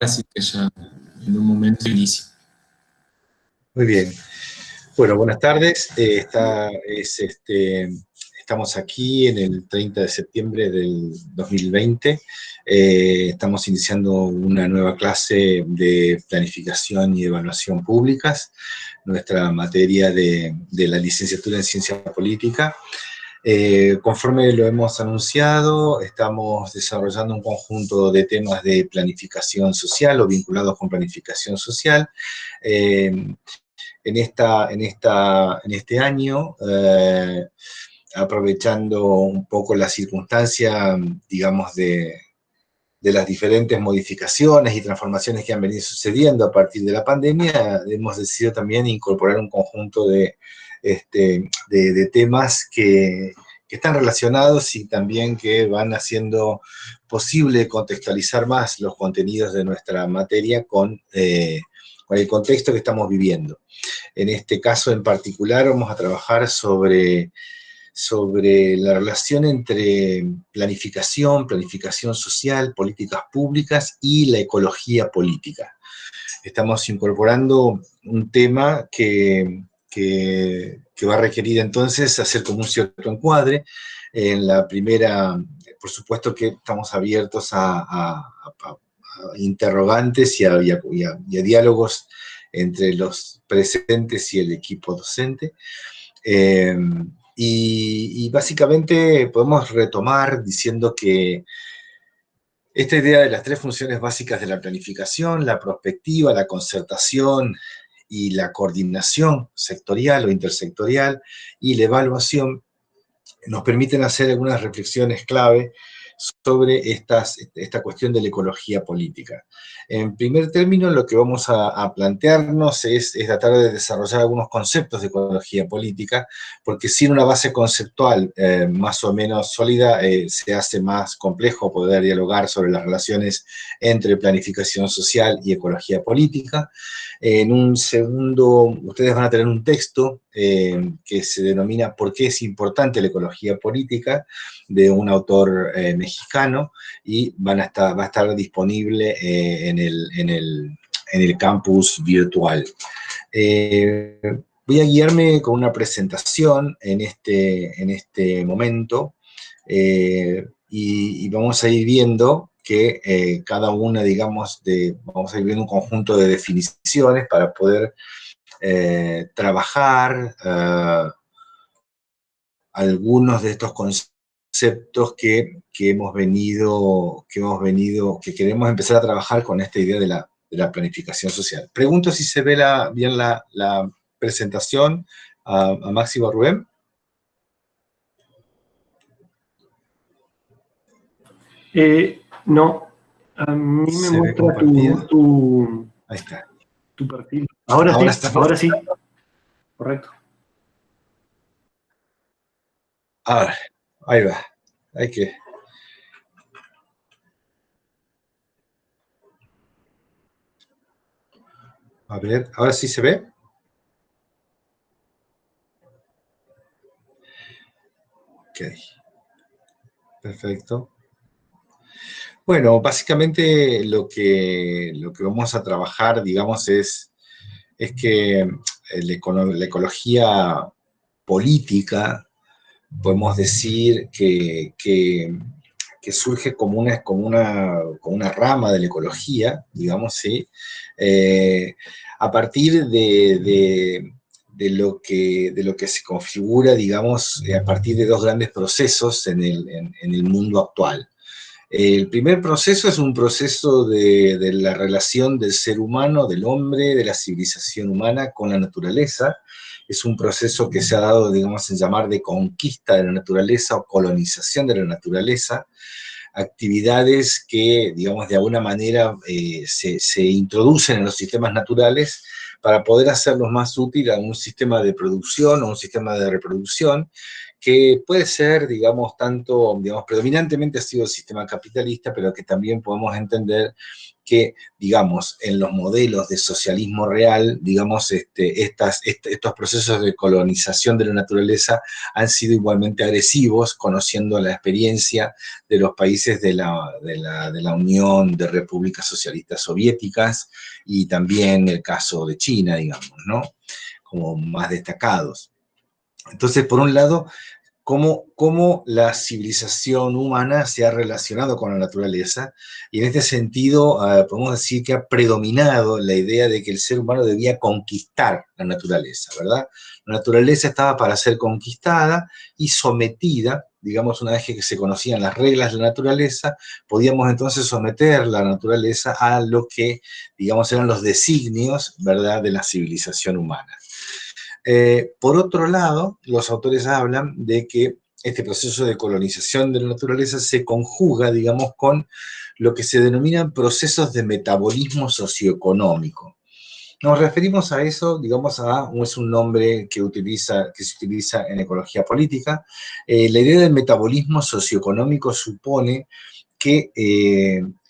Así que ya en un momento inicio. Muy bien. Bueno, buenas tardes. Estamos aquí en el 30 de septiembre del 2020. Estamos iniciando una nueva clase de planificación y evaluación públicas, nuestra materia de la licenciatura en Ciencia Política. Conforme lo hemos anunciado, estamos desarrollando un conjunto de temas de planificación social o vinculados con planificación social. En este año, aprovechando un poco la circunstancia, digamos, de las diferentes modificaciones y transformaciones que han venido sucediendo a partir de la pandemia, hemos decidido también incorporar un conjunto de temas que están relacionados y también que van haciendo posible contextualizar más los contenidos de nuestra materia con el contexto que estamos viviendo. En este caso en particular vamos a trabajar sobre la relación entre planificación social, políticas públicas y la ecología política. Estamos incorporando un tema que va a requerir entonces hacer como un cierto encuadre. En la primera, por supuesto que estamos abiertos a interrogantes y a diálogos entre los presentes y el equipo docente. Y básicamente podemos retomar diciendo que esta idea de las tres funciones básicas de la planificación, la prospectiva, la concertación y la coordinación sectorial o intersectorial y la evaluación, nos permiten hacer algunas reflexiones clave sobre esta cuestión de la ecología política. En primer término, lo que vamos a plantearnos es tratar de desarrollar algunos conceptos de ecología política, porque sin una base conceptual más o menos sólida, se hace más complejo poder dialogar sobre las relaciones entre planificación social y ecología política. En un segundo, ustedes van a tener un texto que se denomina ¿Por qué es importante la ecología política?, de un autor mexicano, y va a estar disponible en el campus virtual. Voy a guiarme con una presentación en este momento, y vamos a ir viendo que cada una, digamos, vamos a ir viendo un conjunto de definiciones para poder trabajar algunos de estos conceptos que queremos empezar a trabajar con esta idea de la planificación social. Pregunto si se ve bien la presentación a Máximo Rubén. No, a mí me muestra Ahí está. Tu perfil. Ahora sí. Correcto. Ah, ahí va. Hay que... A ver, ¿ahora sí se ve? Ok. Perfecto. Bueno, básicamente lo que vamos a trabajar, digamos, es que la ecología política, podemos decir que surge como una rama de la ecología, digamos, ¿sí? A partir de lo que se configura, digamos, a partir de dos grandes procesos en el mundo actual. El primer proceso es un proceso de la relación del ser humano, del hombre, de la civilización humana con la naturaleza. Es un proceso que se ha dado, digamos, en llamar de conquista de la naturaleza o colonización de la naturaleza, actividades que, digamos, de alguna manera se introducen en los sistemas naturales para poder hacerlos más útiles a un sistema de producción o un sistema de reproducción, que puede ser, digamos, predominantemente ha sido el sistema capitalista, pero que también podemos entender que, digamos, en los modelos de socialismo real, digamos, estos procesos de colonización de la naturaleza han sido igualmente agresivos, conociendo la experiencia de los países de la Unión de Repúblicas Socialistas Soviéticas y también el caso de China, digamos, ¿no? Como más destacados. Entonces, por un lado, cómo la civilización humana se ha relacionado con la naturaleza, y en este sentido podemos decir que ha predominado la idea de que el ser humano debía conquistar la naturaleza, ¿verdad? La naturaleza estaba para ser conquistada y sometida, digamos, una vez que se conocían las reglas de la naturaleza, podíamos entonces someter la naturaleza a lo que, digamos, eran los designios, ¿verdad?, de la civilización humana. Por otro lado, los autores hablan de que este proceso de colonización de la naturaleza se conjuga, digamos, con lo que se denominan procesos de metabolismo socioeconómico. Nos referimos a eso, digamos, es un nombre que se utiliza en ecología política. La idea del metabolismo socioeconómico supone que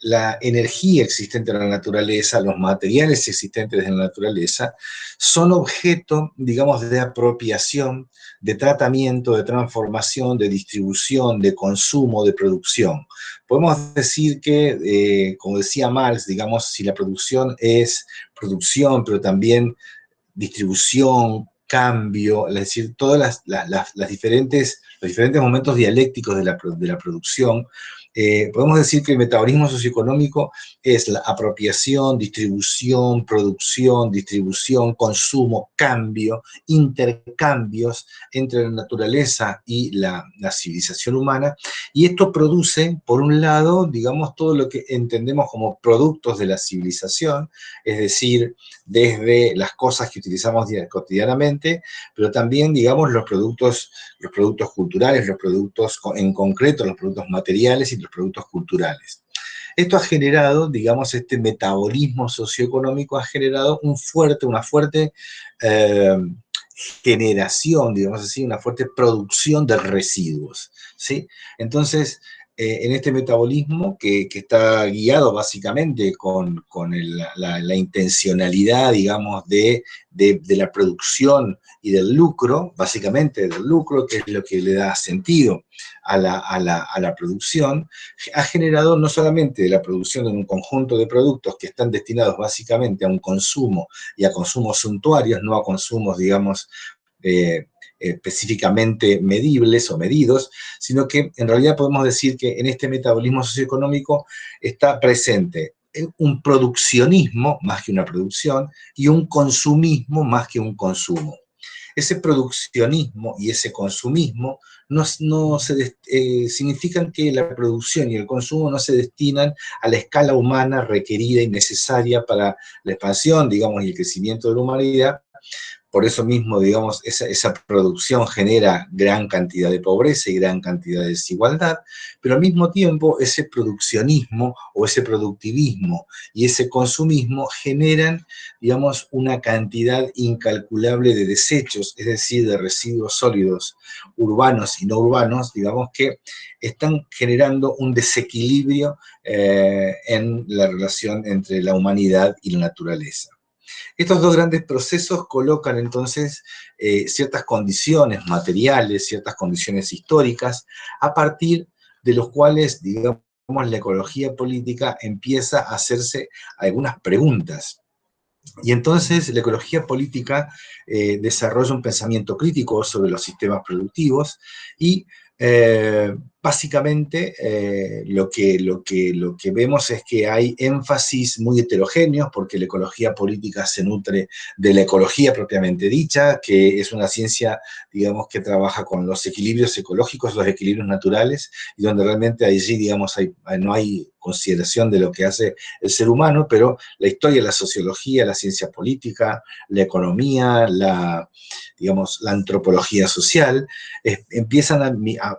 la energía existente en la naturaleza, los materiales existentes en la naturaleza, son objeto, digamos, de apropiación, de tratamiento, de transformación, de distribución, de consumo, de producción. Podemos decir que, como decía Marx, digamos, si la producción es producción, pero también distribución, cambio, es decir, todas los diferentes momentos dialécticos de la producción, podemos decir que el metabolismo socioeconómico es la apropiación, distribución, producción, distribución, consumo, cambio, intercambios entre la naturaleza y la civilización humana, y esto produce, por un lado, digamos, todo lo que entendemos como productos de la civilización, es decir, desde las cosas que utilizamos cotidianamente, pero también, digamos, los productos culturales, los productos en concreto, los productos materiales y los productos culturales. Esto ha generado, digamos, este metabolismo socioeconómico ha generado una fuerte generación, digamos así, una fuerte producción de residuos, ¿sí? Entonces, en este metabolismo que está guiado básicamente con la intencionalidad, digamos, de la producción y del lucro, básicamente del lucro, que es lo que le da sentido a la producción, ha generado no solamente la producción de un conjunto de productos que están destinados básicamente a un consumo y a consumos suntuarios, no a consumos, digamos, específicamente medibles o medidos, sino que en realidad podemos decir que en este metabolismo socioeconómico está presente un produccionismo más que una producción y un consumismo más que un consumo. Ese produccionismo y ese consumismo significan que la producción y el consumo no se destinan a la escala humana requerida y necesaria para la expansión, digamos, y el crecimiento de la humanidad. Por eso mismo, digamos, esa producción genera gran cantidad de pobreza y gran cantidad de desigualdad, pero al mismo tiempo ese produccionismo o ese productivismo y ese consumismo generan, digamos, una cantidad incalculable de desechos, es decir, de residuos sólidos urbanos y no urbanos, digamos, que están generando un desequilibrio en la relación entre la humanidad y la naturaleza. Estos dos grandes procesos colocan entonces ciertas condiciones materiales, ciertas condiciones históricas, a partir de los cuales, digamos, la ecología política empieza a hacerse algunas preguntas. Y entonces la ecología política desarrolla un pensamiento crítico sobre los sistemas productivos y básicamente lo que vemos es que hay énfasis muy heterogéneos porque la ecología política se nutre de la ecología propiamente dicha, que es una ciencia, digamos, que trabaja con los equilibrios ecológicos, los equilibrios naturales, y donde realmente allí, digamos, no hay consideración de lo que hace el ser humano, pero la historia, la sociología, la ciencia política, la economía, digamos, la antropología social, empiezan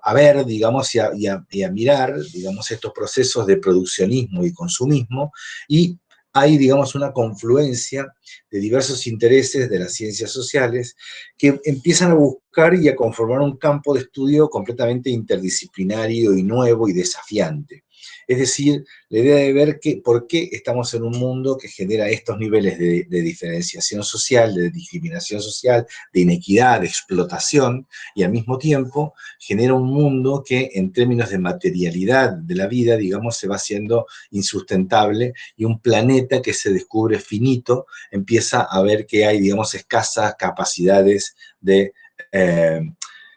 a ver, digamos, y a mirar, digamos, estos procesos de produccionismo y consumismo, y hay, digamos, una confluencia de diversos intereses de las ciencias sociales que empiezan a buscar y a conformar un campo de estudio completamente interdisciplinario y nuevo y desafiante. Es decir, la idea de ver por qué estamos en un mundo que genera estos niveles de diferenciación social, de discriminación social, de inequidad, de explotación, y al mismo tiempo genera un mundo que en términos de materialidad de la vida, digamos, se va haciendo insustentable, y un planeta que se descubre finito empieza a ver que hay, digamos, escasas capacidades de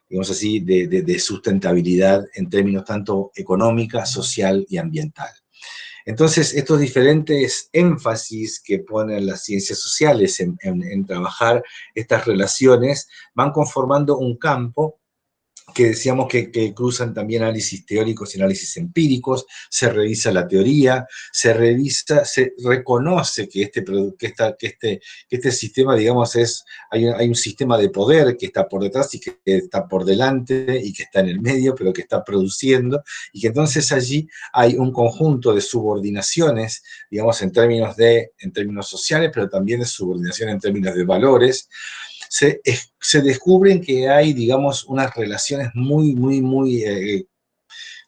digamos así, de sustentabilidad en términos tanto económica, social y ambiental. Entonces, estos diferentes énfasis que ponen las ciencias sociales en trabajar estas relaciones van conformando un campo que decíamos que cruzan también análisis teóricos y análisis empíricos, se revisa la teoría, se reconoce que este sistema, digamos, hay un sistema de poder que está por detrás y que está por delante y que está en el medio, pero que está produciendo, y que entonces allí hay un conjunto de subordinaciones, digamos, en términos sociales, pero también de subordinación en términos de valores. Se descubren que hay, digamos, unas relaciones muy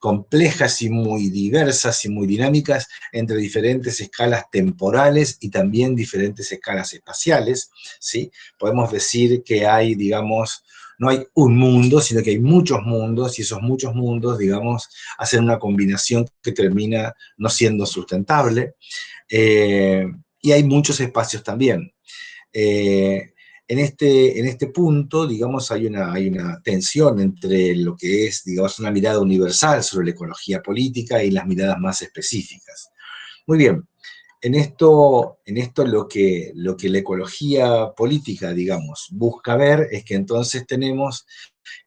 complejas y muy diversas y muy dinámicas entre diferentes escalas temporales y también diferentes escalas espaciales, ¿sí? Podemos decir que hay, digamos, no hay un mundo, sino que hay muchos mundos, y esos muchos mundos, digamos, hacen una combinación que termina no siendo sustentable, y hay muchos espacios también. En este punto, digamos, hay una tensión entre lo que es, digamos, una mirada universal sobre la ecología política y las miradas más específicas. Muy bien, en esto lo que la ecología política, digamos, busca ver es que entonces tenemos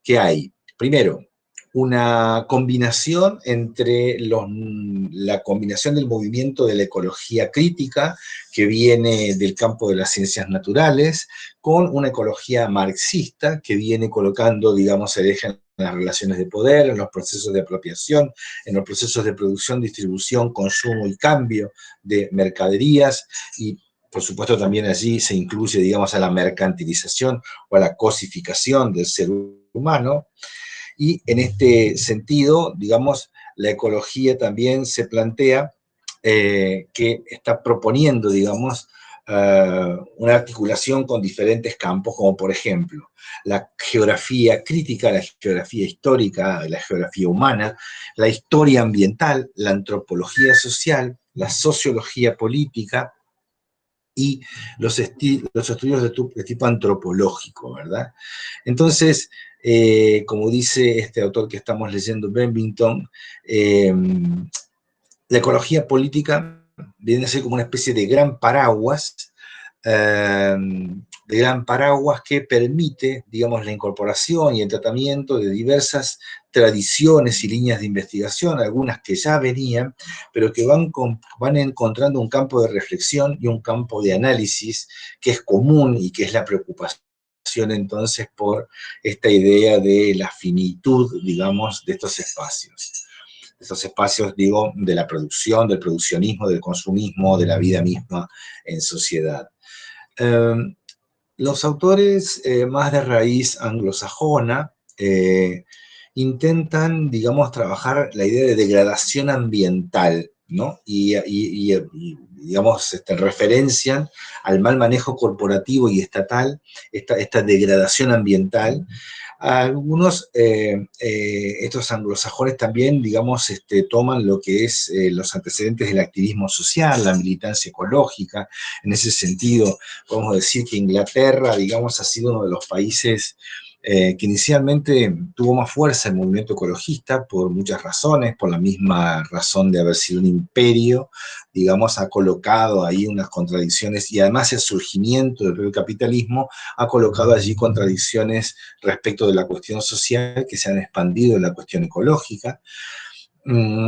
que hay, primero, una combinación entre la combinación del movimiento de la ecología crítica, que viene del campo de las ciencias naturales, con una ecología marxista, que viene colocando, digamos, el eje en las relaciones de poder, en los procesos de apropiación, en los procesos de producción, distribución, consumo y cambio de mercaderías, y por supuesto también allí se incluye, digamos, a la mercantilización o a la cosificación del ser humano. Y en este sentido, digamos, la ecología también se plantea que está proponiendo, digamos, una articulación con diferentes campos, como por ejemplo la geografía crítica, la geografía histórica, la geografía humana, la historia ambiental, la antropología social, la sociología política y los estudios de tipo antropológico, ¿verdad? Entonces, como dice este autor que estamos leyendo, Bennington, la ecología política viene a ser como una especie de gran paraguas, que permite, digamos, la incorporación y el tratamiento de diversas tradiciones y líneas de investigación, algunas que ya venían, pero que van encontrando un campo de reflexión y un campo de análisis que es común y que es la preocupación entonces por esta idea de la finitud, digamos, de estos espacios. Estos espacios, digo, de la producción, del produccionismo, del consumismo, de la vida misma en sociedad. Los autores más de raíz anglosajona intentan, digamos, trabajar la idea de degradación ambiental, ¿no? Y digamos, referencian al mal manejo corporativo y estatal, esta degradación ambiental. Algunos, estos anglosajones también, digamos, toman lo que es los antecedentes del activismo social, la militancia ecológica. En ese sentido, podemos decir que Inglaterra, digamos, ha sido uno de los países que inicialmente tuvo más fuerza el movimiento ecologista por muchas razones, por la misma razón de haber sido un imperio, digamos, ha colocado ahí unas contradicciones, y además el surgimiento del propio capitalismo ha colocado allí contradicciones respecto de la cuestión social que se han expandido en la cuestión ecológica.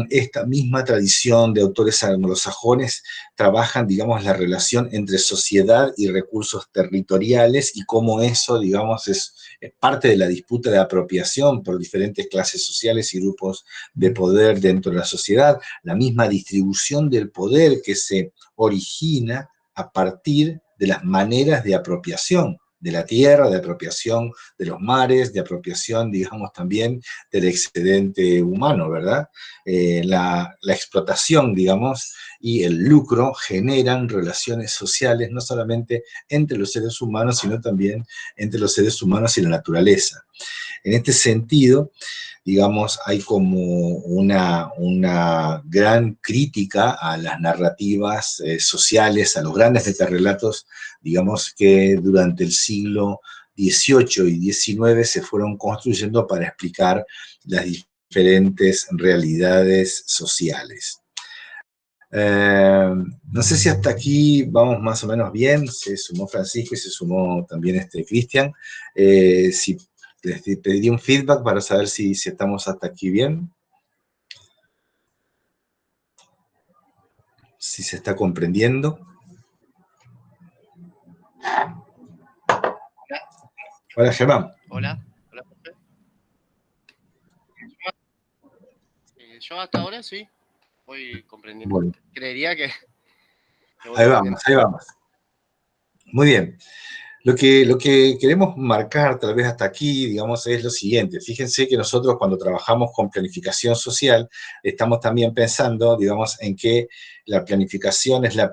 Esta misma tradición de autores anglosajones trabajan, digamos, la relación entre sociedad y recursos territoriales y cómo eso, digamos, es parte de la disputa de apropiación por diferentes clases sociales y grupos de poder dentro de la sociedad, la misma distribución del poder que se origina a partir de las maneras de apropiación de la tierra, de apropiación de los mares, de apropiación, digamos, también del excedente humano, ¿verdad? La explotación, digamos, y el lucro generan relaciones sociales, no solamente entre los seres humanos, sino también entre los seres humanos y la naturaleza. En este sentido, digamos, hay como una gran crítica a las narrativas sociales, a los grandes metarrelatos, digamos, que durante el siglo XVIII y XIX se fueron construyendo para explicar las diferentes realidades sociales. No sé si hasta aquí vamos más o menos bien. Se sumó Francisco y se sumó también Cristian. Si les pediría un feedback para saber si estamos hasta aquí bien. Si se está comprendiendo. Hola, Germán. Hola. Hola, profe. Yo hasta ahora sí voy comprendiendo. Bueno. Creería que voy ahí comprendiendo. vamos, ahí vamos. Muy bien. Lo que queremos marcar, tal vez hasta aquí, digamos, es lo siguiente. Fíjense que nosotros cuando trabajamos con planificación social, estamos también pensando, digamos, en que la planificación es la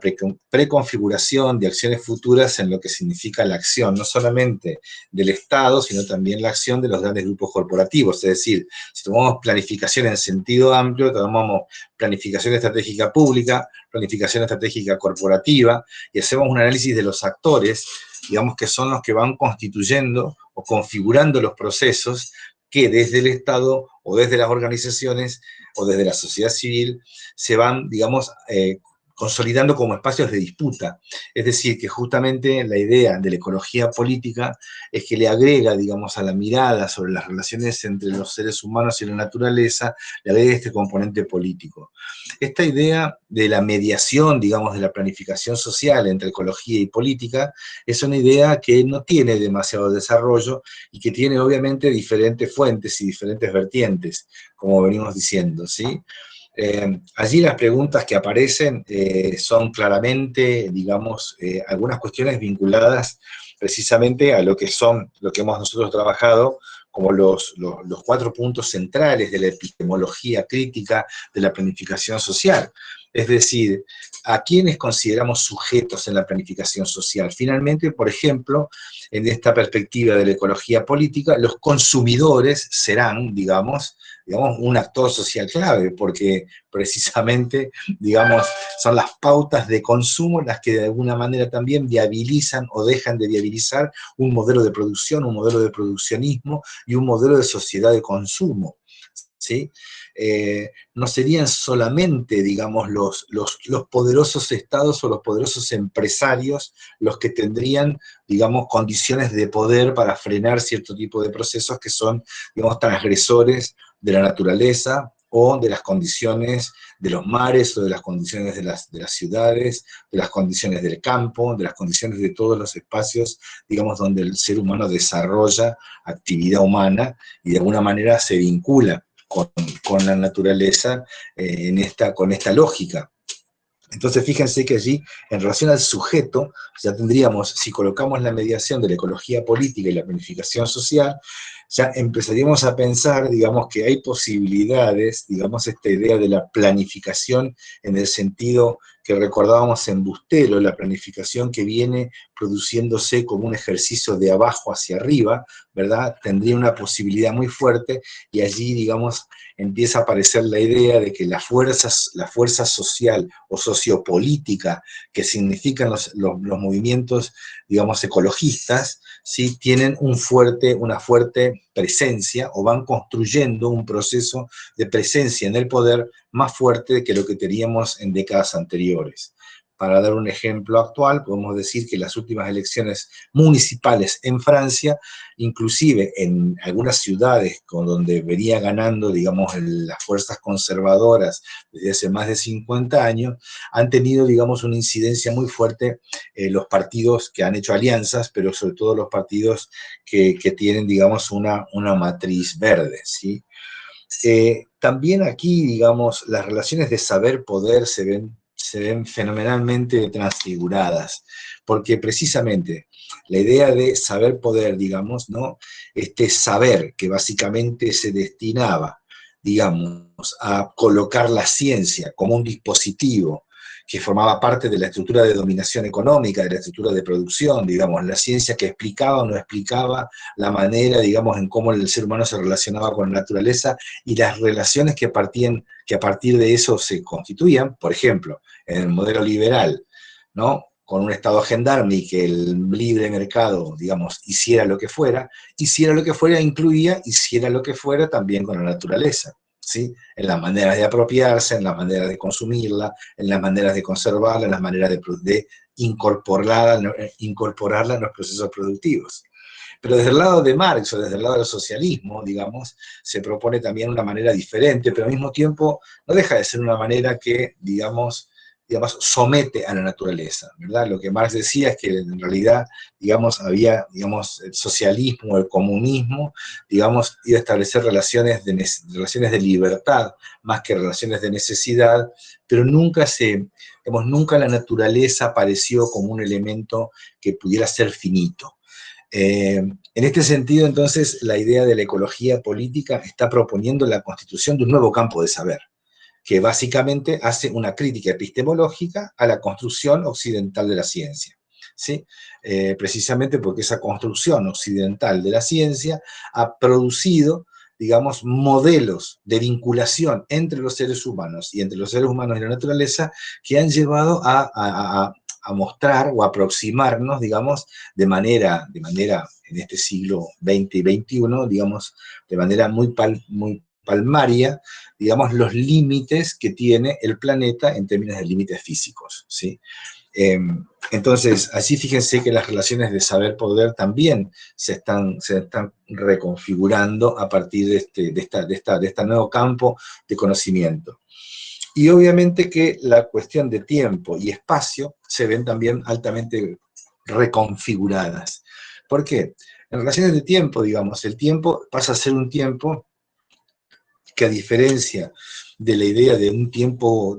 preconfiguración de acciones futuras en lo que significa la acción, no solamente del Estado, sino también la acción de los grandes grupos corporativos. Es decir, si tomamos planificación en sentido amplio, tomamos planificación estratégica pública, planificación estratégica corporativa, y hacemos un análisis de los actores, digamos, que son los que van constituyendo o configurando los procesos que desde el Estado o desde las organizaciones o desde la sociedad civil se van, digamos, consolidando como espacios de disputa. Es decir, que justamente la idea de la ecología política es que le agrega, digamos, a la mirada sobre las relaciones entre los seres humanos y la naturaleza, le agrega este componente político. Esta idea de la mediación, digamos, de la planificación social entre ecología y política es una idea que no tiene demasiado desarrollo y que tiene obviamente diferentes fuentes y diferentes vertientes, como venimos diciendo, ¿sí? Allí las preguntas que aparecen son claramente, digamos, algunas cuestiones vinculadas precisamente a lo que hemos nosotros trabajado como los 4 puntos centrales de la epistemología crítica de la planificación social. Es decir, ¿a quiénes consideramos sujetos en la planificación social? Finalmente, por ejemplo, en esta perspectiva de la ecología política, los consumidores serán, digamos, un actor social clave, porque precisamente, digamos, son las pautas de consumo las que de alguna manera también viabilizan o dejan de viabilizar un modelo de producción, un modelo de produccionismo y un modelo de sociedad de consumo, ¿sí? No serían solamente, digamos, los poderosos estados o los poderosos empresarios los que tendrían, digamos, condiciones de poder para frenar cierto tipo de procesos que son, digamos, transgresores de la naturaleza o de las condiciones de los mares o de las condiciones de las ciudades, de las condiciones del campo, de las condiciones de todos los espacios, digamos, donde el ser humano desarrolla actividad humana y de alguna manera se vincula con la naturaleza con esta lógica. Entonces, fíjense que allí, en relación al sujeto, ya tendríamos, si colocamos la mediación de la ecología política y la planificación social, ya empezaríamos a pensar, digamos, que hay posibilidades, digamos, esta idea de la planificación en el sentido que recordábamos en Bustelo, la planificación que viene produciéndose como un ejercicio de abajo hacia arriba, ¿verdad? Tendría una posibilidad muy fuerte y allí, digamos, empieza a aparecer la idea de que la fuerza social o sociopolítica que significan los movimientos, digamos, ecologistas, ¿sí? Tienen una fuerte presencia o van construyendo un proceso de presencia en el poder más fuerte que lo que teníamos en décadas anteriores. Para dar un ejemplo actual, podemos decir que las últimas elecciones municipales en Francia, inclusive en algunas ciudades donde venía ganando, digamos, las fuerzas conservadoras desde hace más de 50 años, han tenido, digamos, una incidencia muy fuerte los partidos que han hecho alianzas, pero sobre todo los partidos que tienen, digamos, una matriz verde, ¿sí? También aquí, digamos, las relaciones de saber-poder se ven fenomenalmente transfiguradas, porque precisamente la idea de saber poder, digamos, ¿no? Este saber que básicamente se destinaba, digamos, a colocar la ciencia como un dispositivo que formaba parte de la estructura de dominación económica, de la estructura de producción, digamos, la ciencia que explicaba o no explicaba la manera, digamos, en cómo el ser humano se relacionaba con la naturaleza y las relaciones que a partir de eso se constituían, por ejemplo, en el modelo liberal, ¿no? Con un Estado gendarme y que el libre mercado, digamos, hiciera lo que fuera, incluía, hiciera lo que fuera también con la naturaleza, ¿sí? En las maneras de apropiarse, en las maneras de consumirla, en las maneras de conservarla, en las maneras de incorporarla en los procesos productivos. Pero desde el lado de Marx o desde el lado del socialismo, digamos, se propone también una manera diferente, pero al mismo tiempo no deja de ser una manera que, digamos, somete a la naturaleza, ¿verdad? Lo que Marx decía es que en realidad, digamos, había, digamos, el socialismo, el comunismo, digamos, iba a establecer relaciones de libertad, más que relaciones de necesidad, pero nunca nunca la naturaleza apareció como un elemento que pudiera ser finito. En este sentido, entonces, la idea de la ecología política está proponiendo la constitución de un nuevo campo de saber, que básicamente hace una crítica epistemológica a la construcción occidental de la ciencia, ¿sí? Precisamente porque esa construcción occidental de la ciencia ha producido, digamos, modelos de vinculación entre los seres humanos y entre los seres humanos y la naturaleza que han llevado a mostrar o aproximarnos, digamos, de manera en este siglo XX y XXI, digamos, de manera muy palmaria, digamos, los límites que tiene el planeta en términos de límites físicos, ¿sí? Entonces, así fíjense que las relaciones de saber-poder también se están reconfigurando a partir de este nuevo campo de conocimiento. Y obviamente que la cuestión de tiempo y espacio se ven también altamente reconfiguradas. ¿Por qué? En relaciones de tiempo, digamos, el tiempo pasa a ser un tiempo que, a diferencia de la idea de un tiempo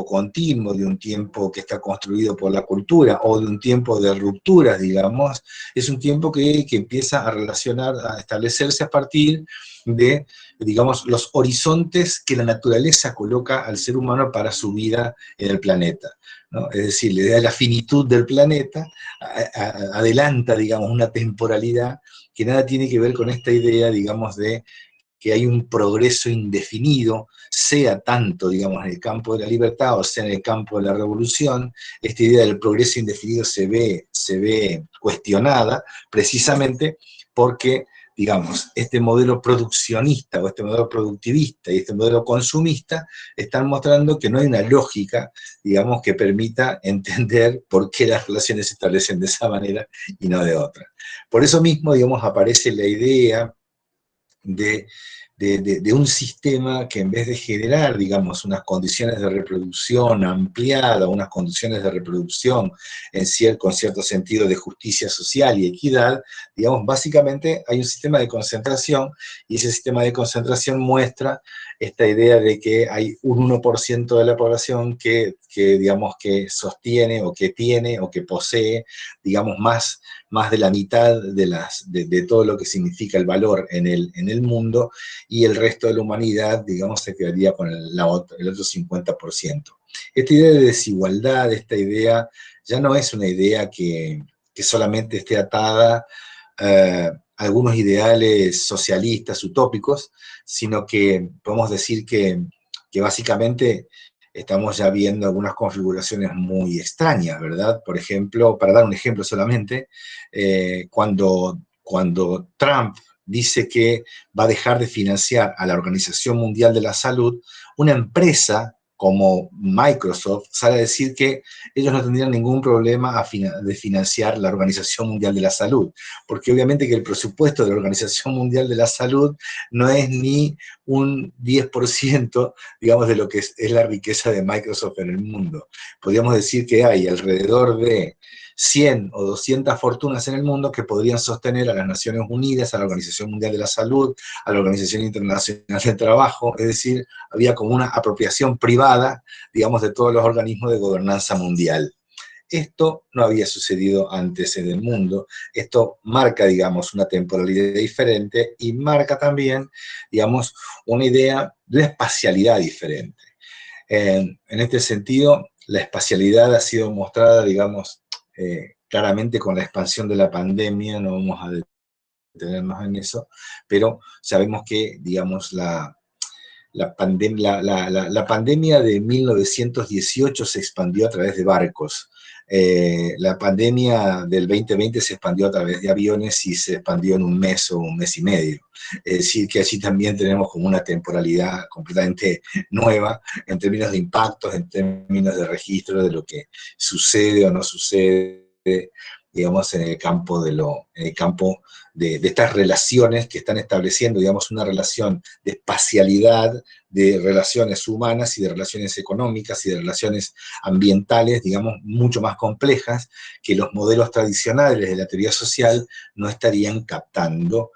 continuo, de un tiempo que está construido por la cultura, o de un tiempo de rupturas, digamos, es un tiempo que empieza a establecerse a partir de, digamos, los horizontes que la naturaleza coloca al ser humano para su vida en el planeta, ¿no? Es decir, la idea de la finitud del planeta adelanta, digamos, una temporalidad que nada tiene que ver con esta idea, digamos, de que hay un progreso indefinido, sea tanto, digamos, en el campo de la libertad o sea en el campo de la revolución. Esta idea del progreso indefinido se ve cuestionada precisamente porque, digamos, este modelo produccionista o este modelo productivista y este modelo consumista están mostrando que no hay una lógica, digamos, que permita entender por qué las relaciones se establecen de esa manera y no de otra. Por eso mismo, digamos, aparece la idea de un sistema que, en vez de generar, digamos, unas condiciones de reproducción ampliada, unas condiciones de reproducción con cierto sentido de justicia social y equidad, digamos, básicamente hay un sistema de concentración, y ese sistema de concentración muestra esta idea de que hay un 1% de la población que digamos, que sostiene o que tiene o que posee, digamos, más de la mitad de todo lo que significa el valor en el mundo, y el resto de la humanidad, digamos, se quedaría con el otro 50%. Esta idea de desigualdad, esta idea, ya no es una idea que solamente esté atada a algunos ideales socialistas, utópicos, sino que podemos decir que básicamente estamos ya viendo algunas configuraciones muy extrañas, ¿verdad? Por ejemplo, para dar un ejemplo solamente, cuando Trump dice que va a dejar de financiar a la Organización Mundial de la Salud, una empresa como Microsoft sale a decir que ellos no tendrían ningún problema de financiar la Organización Mundial de la Salud, porque obviamente que el presupuesto de la Organización Mundial de la Salud no es ni un 10%, digamos, de lo que es la riqueza de Microsoft en el mundo. Podríamos decir que hay alrededor de 100 o 200 fortunas en el mundo que podrían sostener a las Naciones Unidas, a la Organización Mundial de la Salud, a la Organización Internacional del Trabajo, es decir, había como una apropiación privada, digamos, de todos los organismos de gobernanza mundial. Esto no había sucedido antes en el mundo. Esto marca, digamos, una temporalidad diferente y marca también, digamos, una idea de espacialidad diferente. En este sentido, la espacialidad ha sido mostrada, digamos, claramente con la expansión de la pandemia, no vamos a detenernos en eso, pero sabemos que, digamos, la pandemia de 1918 se expandió a través de barcos. La pandemia del 2020 se expandió a través de aviones y se expandió en un mes o un mes y medio. Es decir, que allí también tenemos como una temporalidad completamente nueva en términos de impactos, en términos de registro de lo que sucede o no sucede, digamos, en el campo de estas relaciones que están estableciendo, digamos, una relación de espacialidad, de relaciones humanas y de relaciones económicas y de relaciones ambientales, digamos, mucho más complejas que los modelos tradicionales de la teoría social no estarían captando,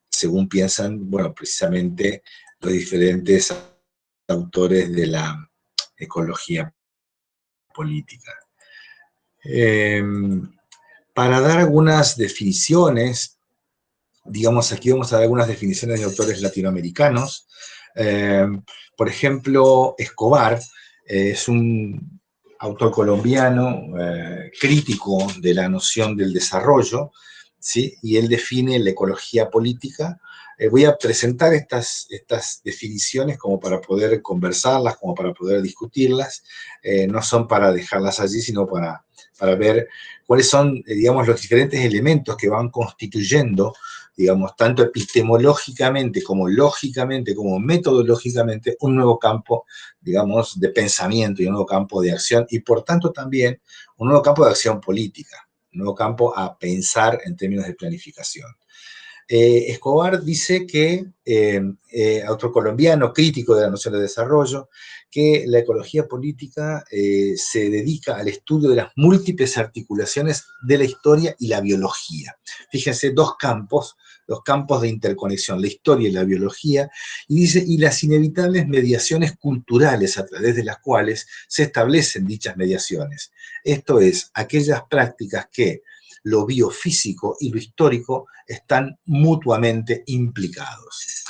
según piensan, bueno, precisamente los diferentes autores de la ecología política. Para dar algunas definiciones, digamos, aquí vamos a dar algunas definiciones de autores latinoamericanos. Por ejemplo, Escobar es un autor colombiano crítico de la noción del desarrollo, ¿sí? Y él define la ecología política. Voy a presentar estas definiciones como para poder conversarlas, como para poder discutirlas. No son para dejarlas allí, sino para ver cuáles son, digamos, los diferentes elementos que van constituyendo, digamos, tanto epistemológicamente como lógicamente, como metodológicamente, un nuevo campo, digamos, de pensamiento y un nuevo campo de acción, y por tanto también un nuevo campo de acción política, un nuevo campo a pensar en términos de planificación. Escobar dice que, autor colombiano, crítico de la noción de desarrollo, que la ecología política se dedica al estudio de las múltiples articulaciones de la historia y la biología. Fíjense, dos campos de interconexión, la historia y la biología, y dice, y las inevitables mediaciones culturales a través de las cuales se establecen dichas mediaciones. Esto es, aquellas prácticas que lo biofísico y lo histórico están mutuamente implicados.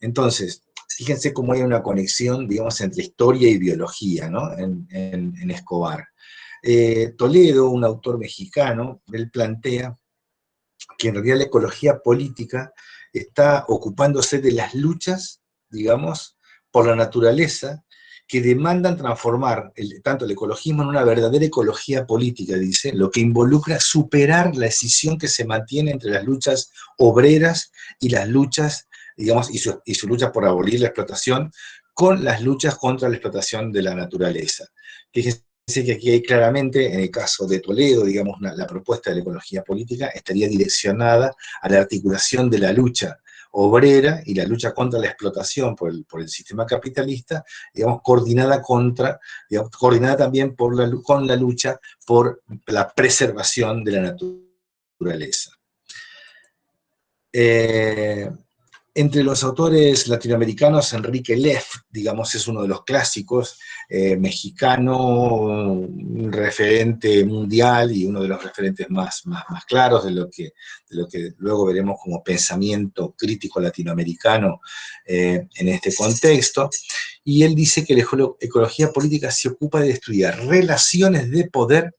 Entonces, fíjense cómo hay una conexión, digamos, entre historia y biología, ¿no? en Escobar. Toledo, un autor mexicano, él plantea que en realidad la ecología política está ocupándose de las luchas, digamos, por la naturaleza, que demandan transformar tanto el ecologismo en una verdadera ecología política, dice, lo que involucra superar la escisión que se mantiene entre las luchas obreras y las luchas, digamos, y su lucha por abolir la explotación, con las luchas contra la explotación de la naturaleza. Fíjense que aquí hay claramente, en el caso de Toledo, digamos, la propuesta de la ecología política estaría direccionada a la articulación de la lucha obrera y la lucha contra la explotación por el sistema capitalista, digamos, coordinada también con la lucha por la preservación de la naturaleza. Entre los autores latinoamericanos, Enrique Leff, digamos, es uno de los clásicos, mexicano, un referente mundial y uno de los referentes más claros de lo que luego veremos como pensamiento crítico latinoamericano en este contexto. Y él dice que la ecología política se ocupa de estudiar relaciones de poder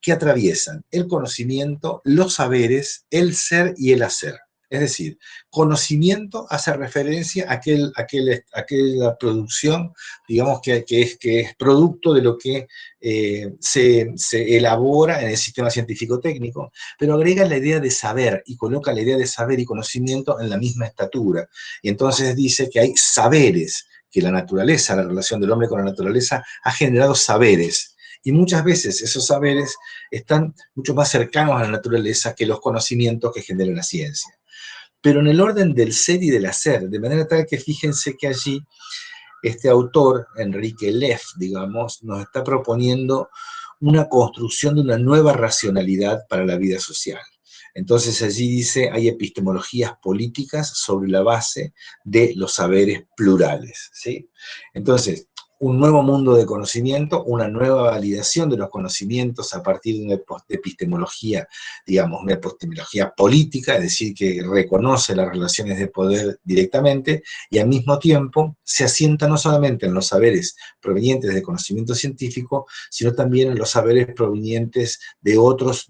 que atraviesan el conocimiento, los saberes, el ser y el hacer. Es decir, conocimiento hace referencia a aquella producción, digamos, que es producto de lo que se elabora en el sistema científico-técnico, pero agrega la idea de saber y coloca la idea de saber y conocimiento en la misma estatura. Y entonces dice que hay saberes, que la naturaleza, la relación del hombre con la naturaleza, ha generado saberes. Y muchas veces esos saberes están mucho más cercanos a la naturaleza que los conocimientos que genera la ciencia. Pero en el orden del ser y del hacer, de manera tal que fíjense que allí este autor, Enrique Leff, digamos, nos está proponiendo una construcción de una nueva racionalidad para la vida social. Entonces allí dice, hay epistemologías políticas sobre la base de los saberes plurales, ¿sí? Entonces, un nuevo mundo de conocimiento, una nueva validación de los conocimientos a partir de una epistemología, digamos, una epistemología política, es decir, que reconoce las relaciones de poder directamente, y al mismo tiempo se asienta no solamente en los saberes provenientes del conocimiento científico, sino también en los saberes provenientes de otros,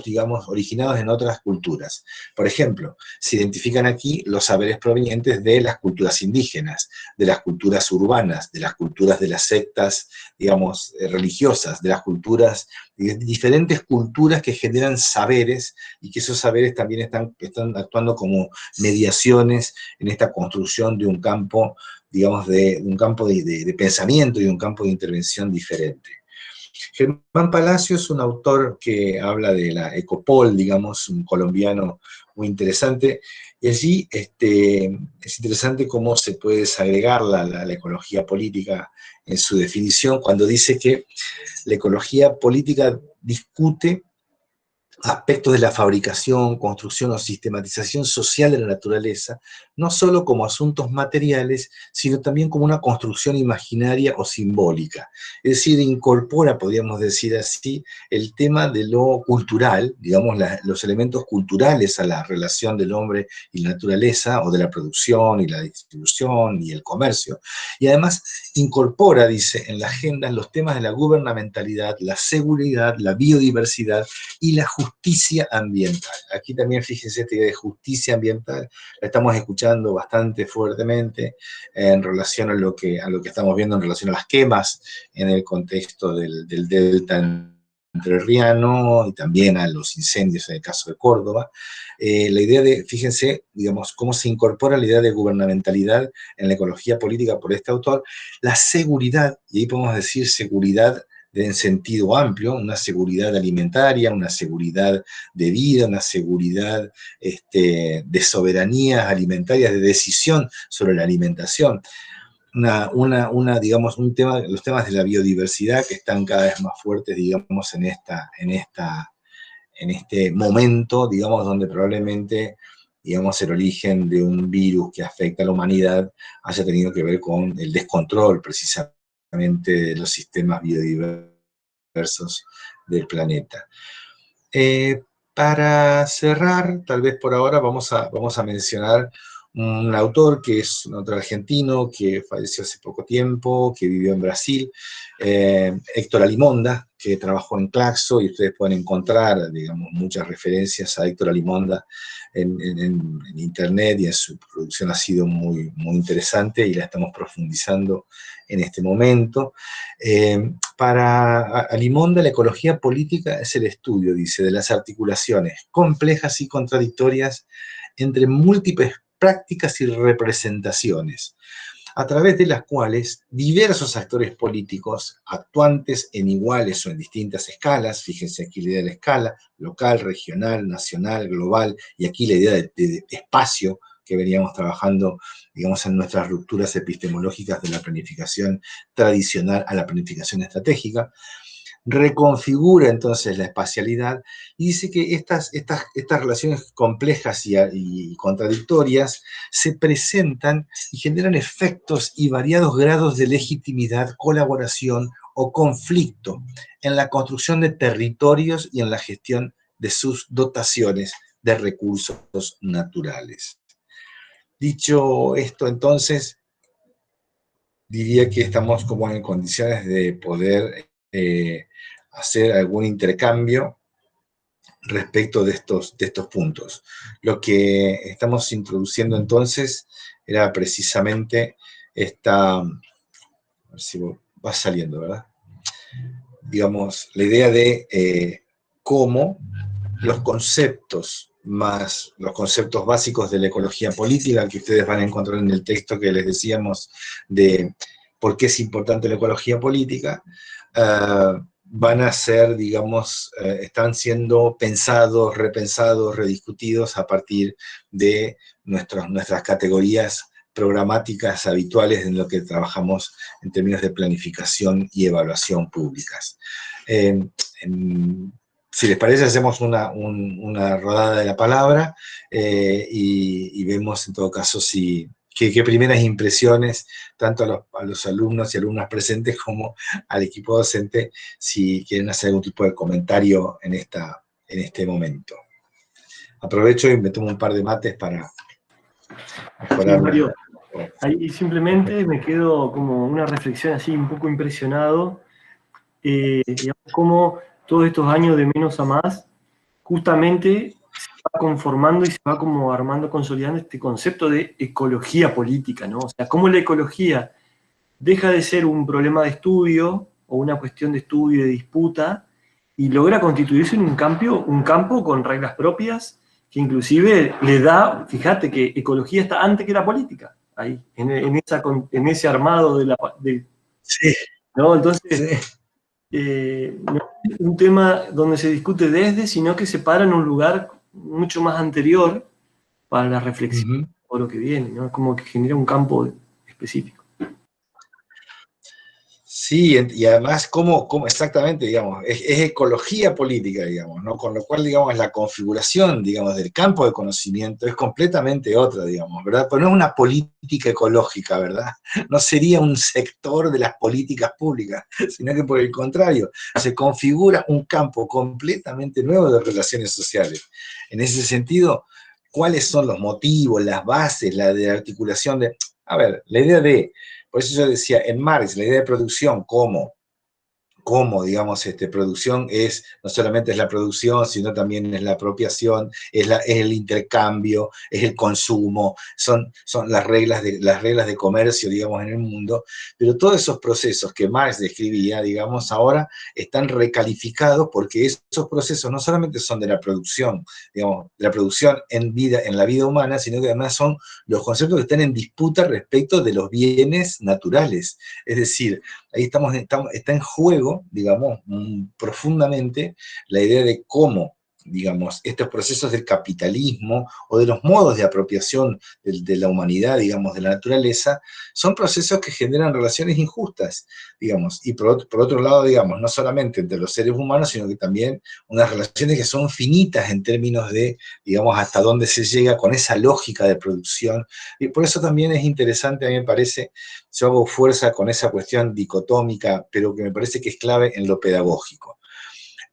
digamos, originados en otras culturas. Por ejemplo, se identifican aquí los saberes provenientes de las culturas indígenas, de las culturas urbanas, de las culturas de las sectas, digamos, religiosas, de las culturas, de diferentes culturas que generan saberes, y que esos saberes también están actuando como mediaciones en esta construcción de un campo, digamos, de un campo de pensamiento y un campo de intervención diferente. Germán Palacios es un autor que habla de la Ecopol, digamos, un colombiano muy interesante, y allí es interesante cómo se puede desagregar la ecología política en su definición, cuando dice que la ecología política discute aspectos de la fabricación, construcción o sistematización social de la naturaleza, no solo como asuntos materiales, sino también como una construcción imaginaria o simbólica. Es decir, incorpora, podríamos decir así, el tema de lo cultural, digamos, los elementos culturales a la relación del hombre y la naturaleza, o de la producción y la distribución y el comercio, y además incorpora, dice, en la agenda los temas de la gubernamentalidad, la seguridad, la biodiversidad y la justicia ambiental. Aquí también fíjense esta idea de justicia ambiental, la estamos escuchando bastante fuertemente en relación a lo que estamos viendo en relación a las quemas en el contexto del delta entrerriano, y también a los incendios en el caso de Córdoba. La idea de, fíjense, digamos, cómo se incorpora la idea de gubernamentalidad en la ecología política por este autor, la seguridad, y ahí podemos decir seguridad en sentido amplio, una seguridad alimentaria, una seguridad de vida, una seguridad de soberanías alimentarias, de decisión sobre la alimentación. Digamos, los temas de la biodiversidad que están cada vez más fuertes, digamos, en este momento, digamos, donde probablemente, digamos, el origen de un virus que afecta a la humanidad haya tenido que ver con el descontrol, precisamente, de los sistemas biodiversos del planeta. Para cerrar, tal vez por ahora, vamos a mencionar un autor que es un autor argentino que falleció hace poco tiempo, que vivió en Brasil, Héctor Alimonda, que trabajó en Claxo, y ustedes pueden encontrar, digamos, muchas referencias a Héctor Alimonda en internet, y en su producción ha sido muy, muy interesante, y la estamos profundizando en este momento. Para Alimonda, la ecología política es el estudio, dice, de las articulaciones complejas y contradictorias entre múltiples prácticas y representaciones, a través de las cuales diversos actores políticos, actuantes en iguales o en distintas escalas, fíjense aquí la idea de la escala, local, regional, nacional, global, y aquí la idea de espacio que veníamos trabajando, digamos, en nuestras rupturas epistemológicas de la planificación tradicional a la planificación estratégica, reconfigura entonces la espacialidad y dice que estas relaciones complejas y contradictorias se presentan y generan efectos y variados grados de legitimidad, colaboración o conflicto en la construcción de territorios y en la gestión de sus dotaciones de recursos naturales. Dicho esto, entonces, diría que estamos como en condiciones de poder hacer algún intercambio respecto de estos puntos. Lo que estamos introduciendo entonces era precisamente esta, a ver si va saliendo, ¿verdad? Digamos, la idea de cómo los conceptos básicos de la ecología política, que ustedes van a encontrar en el texto que les decíamos de por qué es importante la ecología política, van a ser, digamos, están siendo pensados, repensados, rediscutidos a partir de nuestras categorías programáticas habituales en lo que trabajamos en términos de planificación y evaluación públicas. Si les parece, hacemos una rodada de la palabra y vemos en todo caso qué primeras impresiones, tanto a los alumnos y alumnas presentes como al equipo docente, si quieren hacer algún tipo de comentario en este momento. Aprovecho y me tomo un par de mates para mejorar. Sí, Mario. Ahí simplemente me quedo como una reflexión así, un poco impresionado, digamos, cómo todos estos años de menos a más, justamente se va conformando y se va como armando, consolidando este concepto de ecología política, ¿no? O sea, cómo la ecología deja de ser un problema de estudio o una cuestión de estudio y de disputa y logra constituirse en un campo con reglas propias que inclusive le da, fíjate que ecología está antes que la política, ahí, en ese armado Sí. ¿no? Entonces, Sí. no es un tema donde se discute desde, sino que se para en un lugar mucho más anterior para la reflexión o lo que viene, ¿no? Es como que genera un campo específico. Sí, y además, ¿cómo exactamente, digamos, es ecología política, digamos, ¿no? Con lo cual, digamos, la configuración, digamos, del campo de conocimiento es completamente otra, digamos, ¿verdad? Pero no es una política ecológica, ¿verdad? No sería un sector de las políticas públicas, sino que por el contrario, se configura un campo completamente nuevo de relaciones sociales. En ese sentido, ¿cuáles son los motivos, las bases, la de articulación de... A ver, la idea de... Por eso yo decía, en Marx, la idea de producción como digamos, producción no solamente es la producción, sino también es la apropiación, es el intercambio, es el consumo, son las reglas de comercio, digamos, en el mundo, pero todos esos procesos que Marx describía, digamos, ahora están recalificados porque esos procesos no solamente son de la producción, digamos, de la producción en la vida humana, sino que además son los conceptos que están en disputa respecto de los bienes naturales. Es decir, ahí está en juego, digamos, profundamente la idea de cómo, digamos, estos procesos del capitalismo o de los modos de apropiación de la humanidad, digamos, de la naturaleza, son procesos que generan relaciones injustas, digamos, y por otro lado, digamos, no solamente entre los seres humanos, sino que también unas relaciones que son finitas en términos de, digamos, hasta dónde se llega con esa lógica de producción, y por eso también es interesante, a mí me parece, yo hago fuerza con esa cuestión dicotómica, pero que me parece que es clave en lo pedagógico.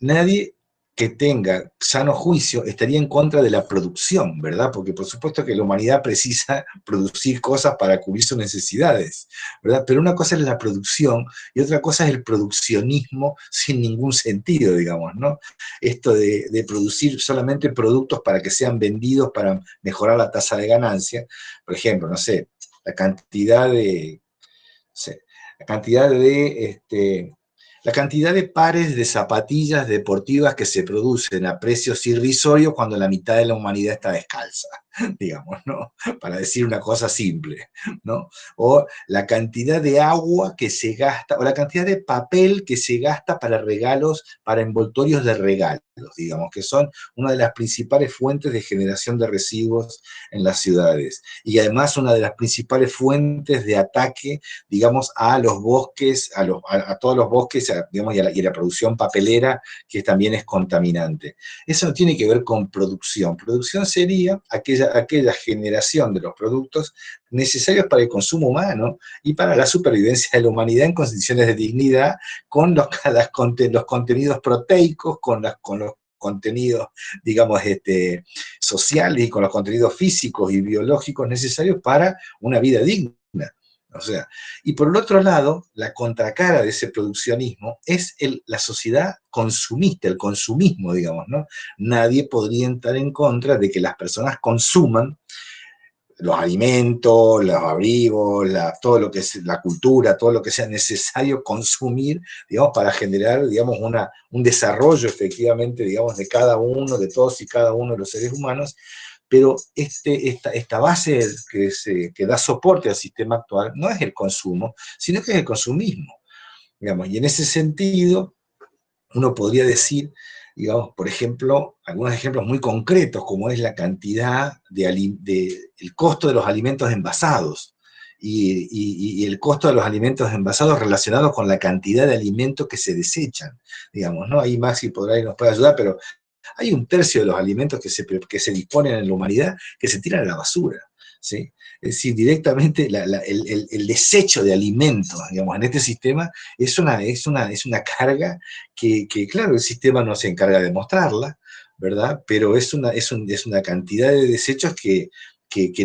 Nadie que tenga sano juicio estaría en contra de la producción, ¿verdad? Porque por supuesto que la humanidad precisa producir cosas para cubrir sus necesidades, ¿verdad? Pero una cosa es la producción y otra cosa es el produccionismo sin ningún sentido, digamos, ¿no? Esto de producir solamente productos para que sean vendidos para mejorar la tasa de ganancia. Por ejemplo, no sé, la cantidad de la cantidad de pares de zapatillas deportivas que se producen a precios irrisorios cuando la mitad de la humanidad está descalza, digamos, ¿no? Para decir una cosa simple, ¿no? O la cantidad de agua que se gasta, o la cantidad de papel que se gasta para regalos, para envoltorios de regalos, digamos, que son una de las principales fuentes de generación de residuos en las ciudades. Y además una de las principales fuentes de ataque, digamos, a los bosques, a todos los bosques, digamos, y a la producción papelera, que también es contaminante. Eso no tiene que ver con producción. Producción sería aquella generación de los productos necesarios para el consumo humano y para la supervivencia de la humanidad en condiciones de dignidad, con los contenidos proteicos, con los contenidos, digamos, sociales y con los contenidos físicos y biológicos necesarios para una vida digna. O sea, y por el otro lado, la contracara de ese produccionismo es la sociedad consumista, el consumismo, digamos, ¿no? Nadie podría estar en contra de que las personas consuman los alimentos, los abrigos, todo lo que es la cultura, todo lo que sea necesario consumir, digamos, para generar, digamos, un desarrollo efectivamente, digamos, de cada uno, de todos y cada uno de los seres humanos, pero esta base que da soporte al sistema actual no es el consumo, sino que es el consumismo, digamos, y en ese sentido uno podría decir, digamos, por ejemplo, algunos ejemplos muy concretos, como es la cantidad el costo de los alimentos envasados. y el costo de los alimentos envasados relacionados con la cantidad de alimentos que se desechan, digamos, ¿no? Ahí Maxi nos puede ayudar, pero hay 1/3 de los alimentos que se disponen en la humanidad que se tiran a la basura, ¿sí? Es decir, directamente el desecho de alimentos, digamos, en este sistema es una carga que, claro, el sistema no se encarga de mostrarla, ¿verdad? Pero es una cantidad de desechos que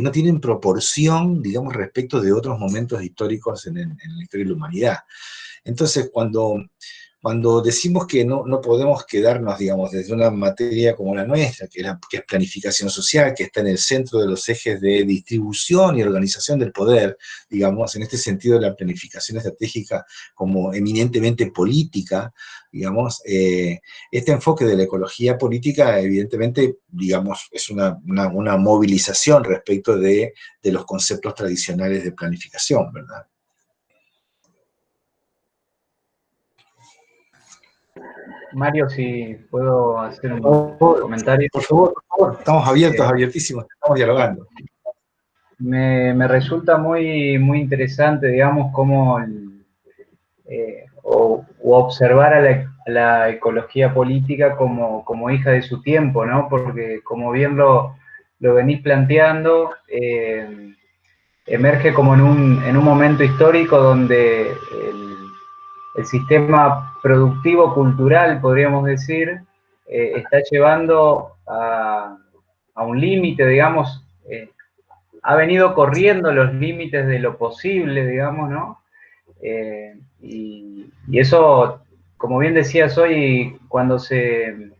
no tienen proporción, digamos, respecto de otros momentos históricos en la historia de la humanidad. Entonces, cuando decimos que no podemos quedarnos, digamos, desde una materia como la nuestra, que es planificación social, que está en el centro de los ejes de distribución y organización del poder, digamos, en este sentido la planificación estratégica como eminentemente política, digamos, este enfoque de la ecología política, evidentemente, digamos, es una movilización respecto de los conceptos tradicionales de planificación, ¿verdad? Mario, si puedo hacer un comentario. Por favor, estamos abiertos, abiertísimos, estamos dialogando. Me resulta muy interesante, digamos, cómo observar a la ecología política como hija de su tiempo, ¿no? Porque como bien lo venís planteando, emerge como en un momento histórico donde el sistema productivo cultural, podríamos decir, está llevando a un límite, digamos, ha venido corriendo los límites de lo posible, digamos, ¿no? Y eso, como bien decías hoy, cuando se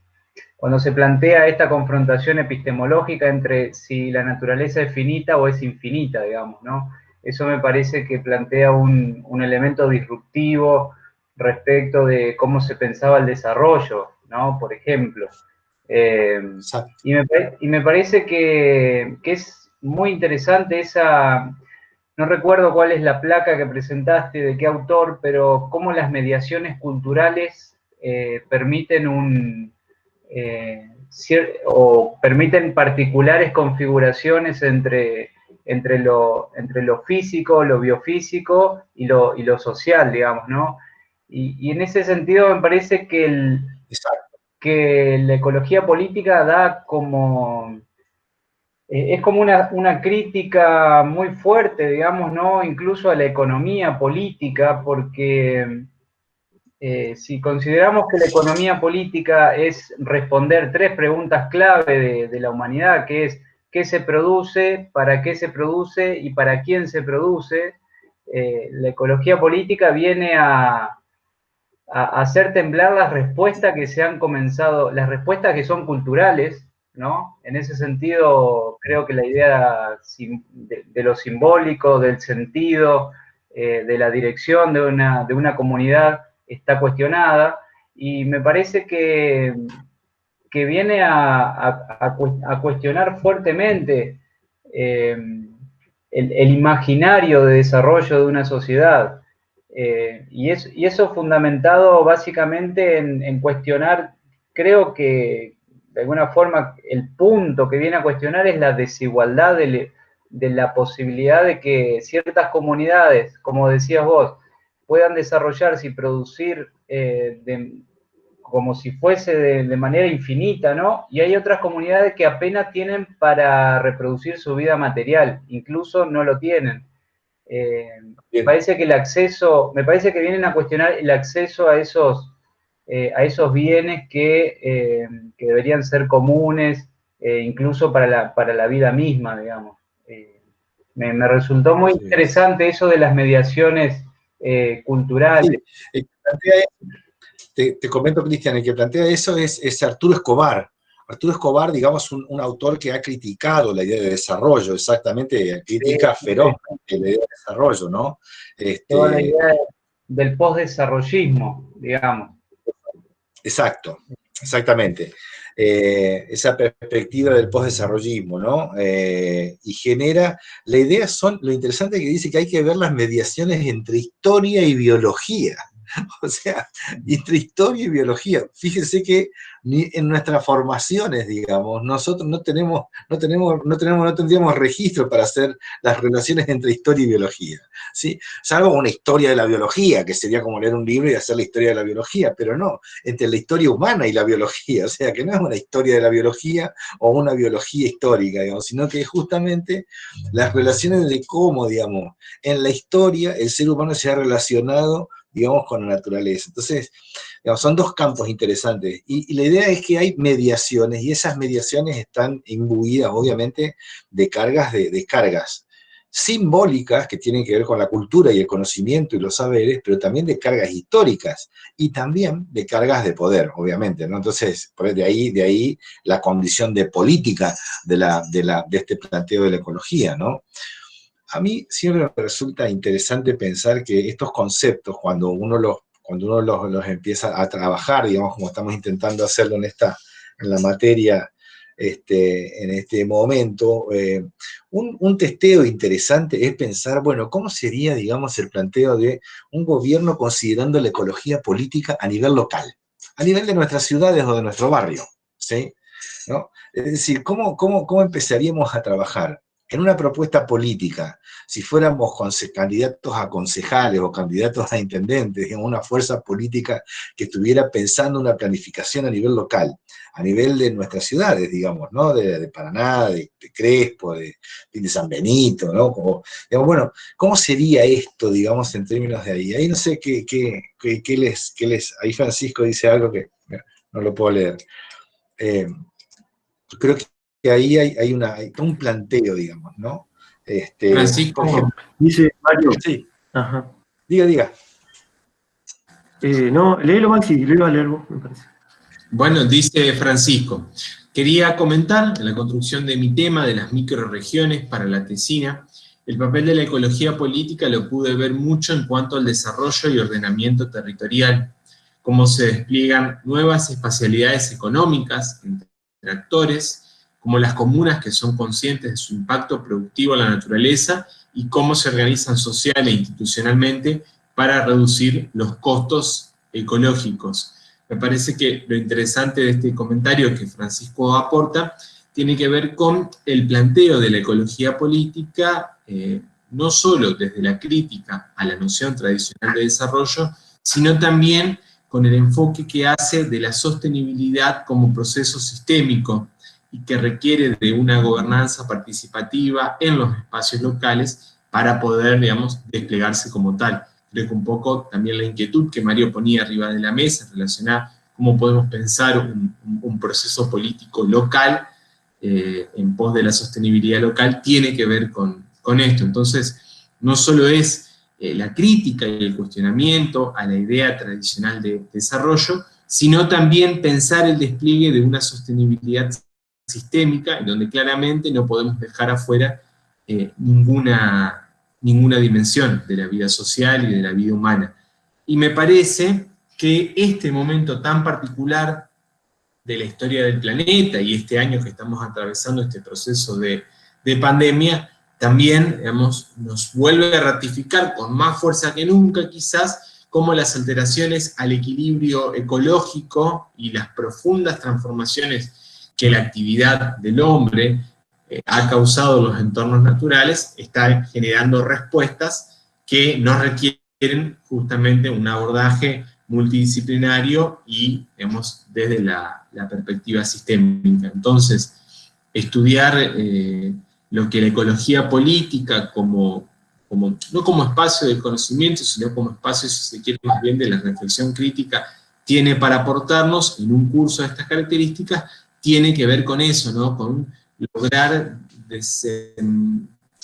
plantea esta confrontación epistemológica entre si la naturaleza es finita o es infinita, digamos, ¿no? Eso me parece que plantea un elemento disruptivo respecto de cómo se pensaba el desarrollo, ¿no? Por ejemplo. Y me parece que es muy interesante esa... No recuerdo cuál es la placa que presentaste, de qué autor, pero cómo las mediaciones culturales permiten o permiten particulares configuraciones entre lo físico, lo biofísico y lo social, digamos, ¿no? Y en ese sentido me parece que la ecología política da como... es como una crítica muy fuerte, digamos, ¿no? Incluso a la economía política, porque si consideramos que la economía política es responder 3 preguntas clave de la humanidad, que es qué se produce, para qué se produce y para quién se produce, la ecología política viene a hacer temblar las respuestas que se han comenzado, las respuestas que son culturales, ¿no? En ese sentido, creo que la idea de lo simbólico, del sentido, de la dirección de una comunidad está cuestionada, y me parece que viene a cuestionar fuertemente el imaginario de desarrollo de una sociedad. Y eso fundamentado básicamente en cuestionar, creo que de alguna forma el punto que viene a cuestionar es la desigualdad de la posibilidad de que ciertas comunidades, como decías vos, puedan desarrollarse y producir como si fuese de manera infinita, ¿no? Y hay otras comunidades que apenas tienen para reproducir su vida material, incluso no lo tienen. Me parece que me parece que vienen a cuestionar el acceso a esos bienes que deberían ser comunes, incluso para la vida misma, digamos. Me resultó muy interesante eso de las mediaciones culturales. Sí. Te comento, Cristian, el que plantea eso es Arturo Escobar. Arturo Escobar, digamos, un autor que ha criticado la idea de desarrollo, exactamente, crítica feroz de la idea de desarrollo, ¿no? Toda la idea del postdesarrollismo, digamos. Exacto, exactamente. Esa perspectiva del postdesarrollismo, ¿no? Y genera, lo interesante es que dice que hay que ver las mediaciones entre historia y biología. O sea, entre historia y biología. Fíjense que ni en nuestras formaciones, digamos, nosotros no tendríamos registro para hacer las relaciones entre historia y biología, ¿sí? Salvo una historia de la biología, que sería como leer un libro y hacer la historia de la biología, pero no, entre la historia humana y la biología, o sea, que no es una historia de la biología o una biología histórica, digamos, sino que es justamente las relaciones de cómo, digamos, en la historia el ser humano se ha relacionado, digamos, con la naturaleza. Entonces, digamos, son dos campos interesantes. Y la idea es que hay mediaciones, y esas mediaciones están imbuidas, obviamente, de cargas, de descargas simbólicas que tienen que ver con la cultura y el conocimiento y los saberes, pero también de cargas históricas y también de cargas de poder, obviamente, ¿no? Entonces, de ahí la condición de política de este planteo de la ecología, ¿no? A mí siempre me resulta interesante pensar que estos conceptos, cuando uno los empieza a trabajar, digamos, como estamos intentando hacerlo en la materia en este momento, un testeo interesante es pensar, bueno, ¿cómo sería, digamos, el planteo de un gobierno considerando la ecología política a nivel local, a nivel de nuestras ciudades o de nuestro barrio, ¿sí? ¿No? Es decir, ¿cómo empezaríamos a trabajar en una propuesta política, si fuéramos candidatos a concejales o candidatos a intendentes, en una fuerza política que estuviera pensando una planificación a nivel local, a nivel de nuestras ciudades, digamos, ¿no? De Paraná, de Crespo, de San Benito, ¿no? Digamos, bueno, ¿cómo sería esto, digamos, en términos de ahí? Ahí no sé ahí Francisco dice algo que no lo puedo leer. Creo que ahí hay un planteo, digamos, ¿no? Por ejemplo, Francisco, Dice Mario. sí, Ajá. diga. No, léelo, Maxi, y léelo a leer vos, me parece. bueno, dice Francisco, quería comentar en la construcción de mi tema de las microrregiones para la tesina, el papel de la ecología política lo pude ver mucho en cuanto al desarrollo y ordenamiento territorial, cómo se despliegan nuevas espacialidades económicas entre actores, como las comunas que son conscientes de su impacto productivo en la naturaleza y cómo se organizan social e institucionalmente para reducir los costos ecológicos. Me parece que lo interesante de este comentario que Francisco aporta tiene que ver con el planteo de la ecología política, no solo desde la crítica a la noción tradicional de desarrollo, sino también con el enfoque que hace de la sostenibilidad como proceso sistémico y que requiere de una gobernanza participativa en los espacios locales para poder, digamos, desplegarse como tal. Creo que un poco también la inquietud que Mario ponía arriba de la mesa relacionada cómo podemos pensar un proceso político local en pos de la sostenibilidad local tiene que ver con esto. Entonces, no solo es la crítica y el cuestionamiento a la idea tradicional de desarrollo, sino también pensar el despliegue de una sostenibilidad sistémica, en donde claramente no podemos dejar afuera ninguna dimensión de la vida social y de la vida humana. Y me parece que este momento tan particular de la historia del planeta y este año que estamos atravesando este proceso de pandemia, también, digamos, nos vuelve a ratificar con más fuerza que nunca quizás cómo las alteraciones al equilibrio ecológico y las profundas transformaciones que la actividad del hombre ha causado en los entornos naturales están generando respuestas que nos requieren justamente un abordaje multidisciplinario y, digamos, desde la perspectiva sistémica. Entonces, estudiar lo que la ecología política no como espacio de conocimiento, sino como espacio, si se quiere, más bien de la reflexión crítica, tiene para aportarnos en un curso de estas características, tiene que ver con eso, ¿no? Con lograr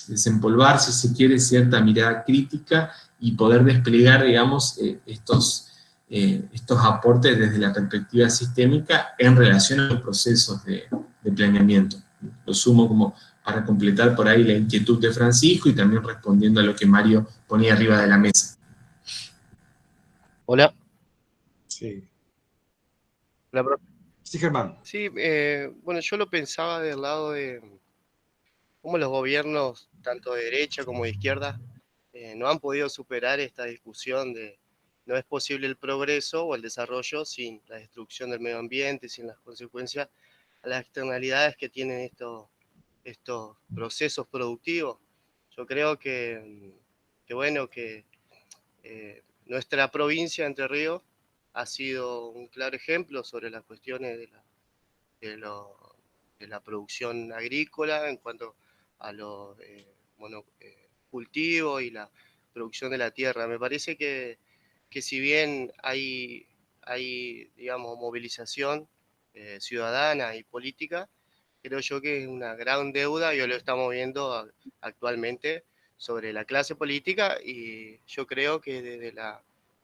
desempolvar, si se quiere, cierta mirada crítica y poder desplegar, digamos, estos aportes desde la perspectiva sistémica en relación a los procesos de planeamiento. Lo sumo como para completar por ahí la inquietud de Francisco y también respondiendo a lo que Mario ponía arriba de la mesa. Hola. Sí. Hola, profe. Sí, Germán. Sí, bueno, yo lo pensaba del lado de cómo los gobiernos, tanto de derecha como de izquierda, no han podido superar esta discusión de no es posible el progreso o el desarrollo sin la destrucción del medio ambiente, sin las consecuencias, las externalidades que tienen estos procesos productivos. Yo creo bueno, que nuestra provincia de Entre Ríos ha sido un claro ejemplo sobre las cuestiones de la producción agrícola en cuanto a los cultivos y la producción de la tierra. Me parece que si bien hay digamos, movilización ciudadana y política, creo yo que es una gran deuda, y lo estamos viendo actualmente, sobre la clase política, y yo creo que desde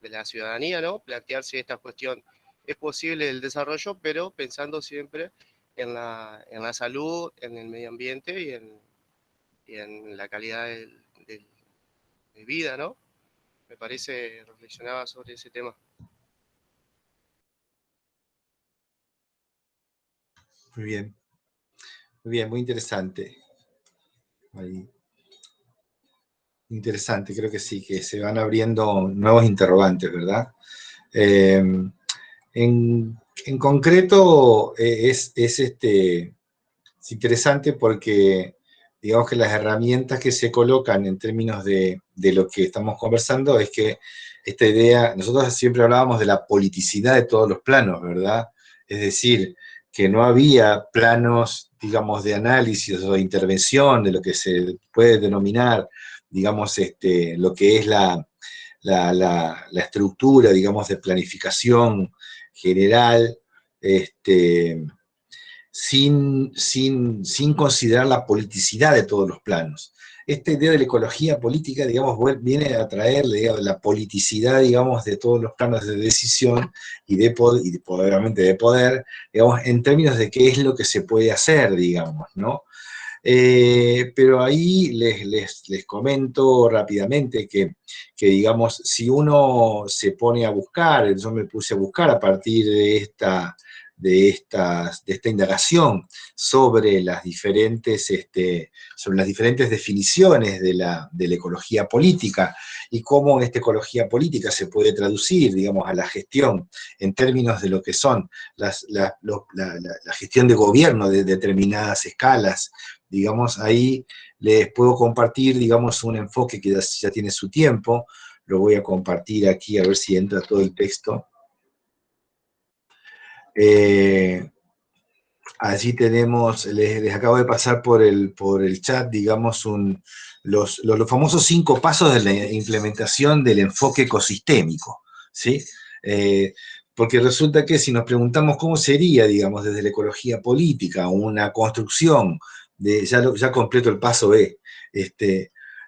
de la ciudadanía, ¿no? Plantearse esta cuestión. Es posible el desarrollo, pero pensando siempre en la salud, en el medio ambiente y en la calidad de vida, ¿no? Me parece, reflexionaba sobre ese tema. Muy bien. Muy bien, muy interesante. Ahí. Interesante, creo que sí, que se van abriendo nuevos interrogantes, ¿verdad? En concreto, es interesante porque, digamos que las herramientas que se colocan en términos de lo que estamos conversando es que esta idea, nosotros siempre hablábamos de la politicidad de todos los planos, ¿verdad? Es decir, que no había planos, digamos, de análisis o de intervención de lo que se puede denominar, digamos, lo que es la estructura, digamos, de planificación general, sin considerar la politicidad de todos los planos. Esta idea de la ecología política, digamos, viene a traer, digamos, la politicidad, digamos, de todos los planos de decisión y obviamente de poder, digamos, en términos de qué es lo que se puede hacer, digamos, ¿no? Pero ahí les comento rápidamente que, digamos, si uno se pone a buscar, yo me puse a buscar a partir de esta indagación sobre las diferentes definiciones de la ecología política y cómo esta ecología política se puede traducir, digamos, a la gestión en términos de lo que son la gestión de gobierno de determinadas escalas. Digamos, ahí les puedo compartir, digamos, un enfoque que ya tiene su tiempo. Lo voy a compartir aquí, a ver si entra todo el texto. Allí tenemos, les acabo de pasar por el chat, digamos, los famosos 5 pasos de la implementación del enfoque ecosistémico, ¿sí? Porque resulta que si nos preguntamos cómo sería, digamos, desde la ecología política, una construcción ya completo el paso E,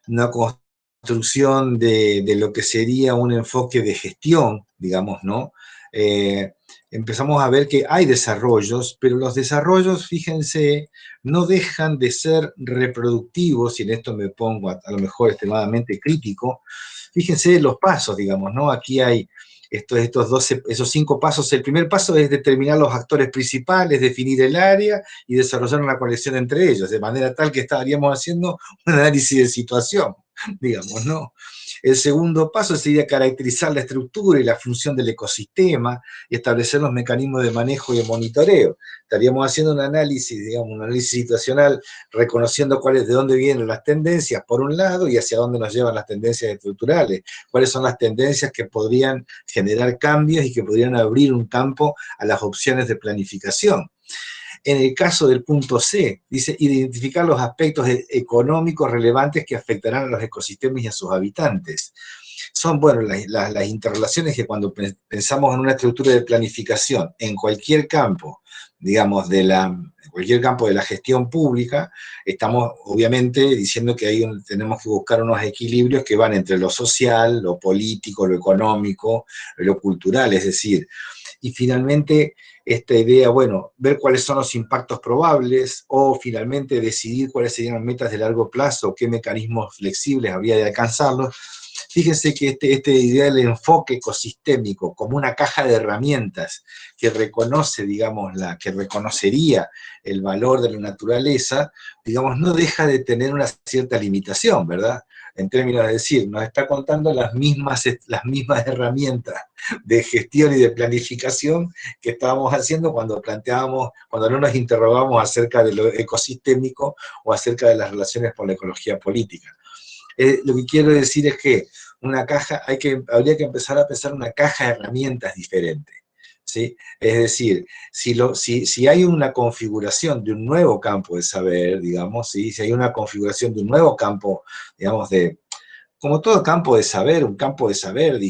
una construcción de lo que sería un enfoque de gestión, digamos, ¿no? Empezamos a ver que hay desarrollos, pero los desarrollos, fíjense, no dejan de ser reproductivos, y en esto me pongo a lo mejor extremadamente crítico. Fíjense los pasos, digamos, ¿no? Aquí hay esos 5 pasos. El primer paso es determinar los actores principales, definir el área y desarrollar una conexión entre ellos, de manera tal que estaríamos haciendo un análisis de situación, digamos, ¿no? El segundo paso sería caracterizar la estructura y la función del ecosistema y establecer los mecanismos de manejo y de monitoreo. Estaríamos haciendo un análisis, digamos, un análisis situacional, reconociendo de dónde vienen las tendencias, por un lado, y hacia dónde nos llevan las tendencias estructurales. Cuáles son las tendencias que podrían generar cambios y que podrían abrir un campo a las opciones de planificación. En el caso del punto C, dice identificar los aspectos económicos relevantes que afectarán a los ecosistemas y a sus habitantes. Son, bueno, las interrelaciones que cuando pensamos en una estructura de planificación en cualquier campo, digamos, en cualquier campo de la gestión pública, estamos obviamente diciendo que ahí tenemos que buscar unos equilibrios que van entre lo social, lo político, lo económico, lo cultural, es decir, y finalmente esta idea, bueno, ver cuáles son los impactos probables o finalmente decidir cuáles serían las metas de largo plazo, qué mecanismos flexibles habría de alcanzarlos. fíjense que esta idea del enfoque ecosistémico como una caja de herramientas que reconoce, digamos, que reconocería el valor de la naturaleza, digamos, no deja de tener una cierta limitación, ¿verdad? En términos de decir, nos está contando las mismas herramientas de gestión y de planificación que estábamos haciendo cuando no nos interrogábamos acerca de lo ecosistémico o acerca de las relaciones con la ecología política. Lo que quiero decir es que habría que empezar a pensar una caja de herramientas diferente, ¿sí? Es decir, si hay una configuración de un nuevo campo de saber, digamos, ¿sí? Si hay una configuración de un nuevo campo, digamos, como todo campo de saber, un campo de saber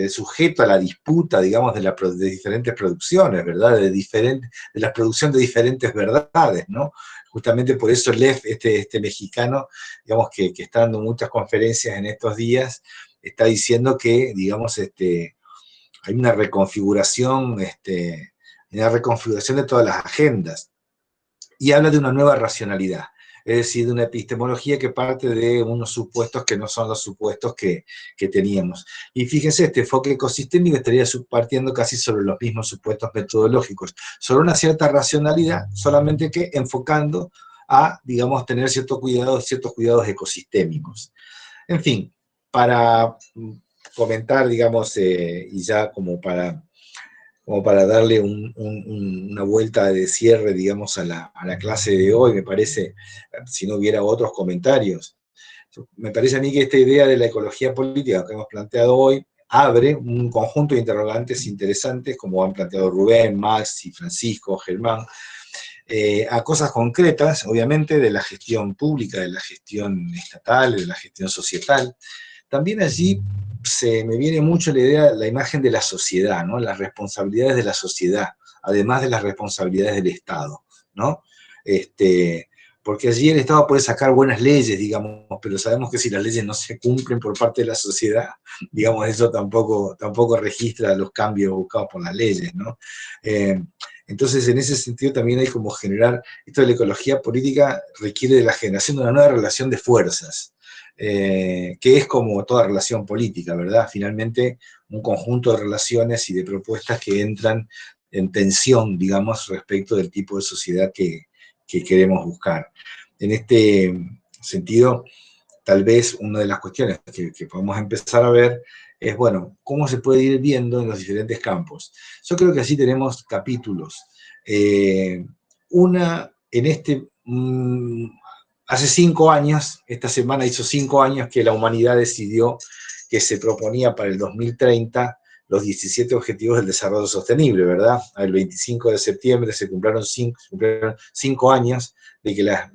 sujeto a la disputa, digamos, de diferentes producciones, ¿verdad? De la producción de diferentes verdades, ¿no? Justamente por eso Lev, este mexicano, digamos, que está dando muchas conferencias en estos días, está diciendo que, digamos, hay una reconfiguración de todas las agendas, y habla de una nueva racionalidad. Es decir, de una epistemología que parte de unos supuestos que no son los supuestos que teníamos. Y fíjense, este enfoque ecosistémico estaría partiendo casi sobre los mismos supuestos metodológicos, sobre una cierta racionalidad, solamente que enfocando a, digamos, tener ciertos cuidados ecosistémicos. En fin, para comentar, digamos, y ya como para darle una vuelta de cierre, digamos, a la clase de hoy, me parece, si no hubiera otros comentarios. Me parece a mí que esta idea de la ecología política que hemos planteado hoy abre un conjunto de interrogantes interesantes, como han planteado Rubén, Max y Francisco, Germán, a cosas concretas, obviamente, de la gestión pública, de la gestión estatal, de la gestión societal. También allí me viene mucho la imagen de la sociedad, ¿no? Las responsabilidades de la sociedad, además de las responsabilidades del Estado, ¿no? Porque allí el Estado puede sacar buenas leyes, digamos, pero sabemos que si las leyes no se cumplen por parte de la sociedad, digamos, eso tampoco registra los cambios buscados por las leyes, ¿no? Entonces, en ese sentido también hay como esto de la ecología política requiere de la generación de una nueva relación de fuerzas, que es como toda relación política, ¿verdad? Finalmente, un conjunto de relaciones y de propuestas que entran en tensión, digamos, respecto del tipo de sociedad que queremos buscar. En este sentido, tal vez una de las cuestiones que podemos empezar a ver es, bueno, cómo se puede ir viendo en los diferentes campos. Yo creo que así tenemos capítulos. Hace 5 años, esta semana hizo 5 años que la humanidad decidió que se proponía para el 2030 los 17 Objetivos del Desarrollo Sostenible, ¿verdad? El 25 de septiembre se cumplieron 5 años de que la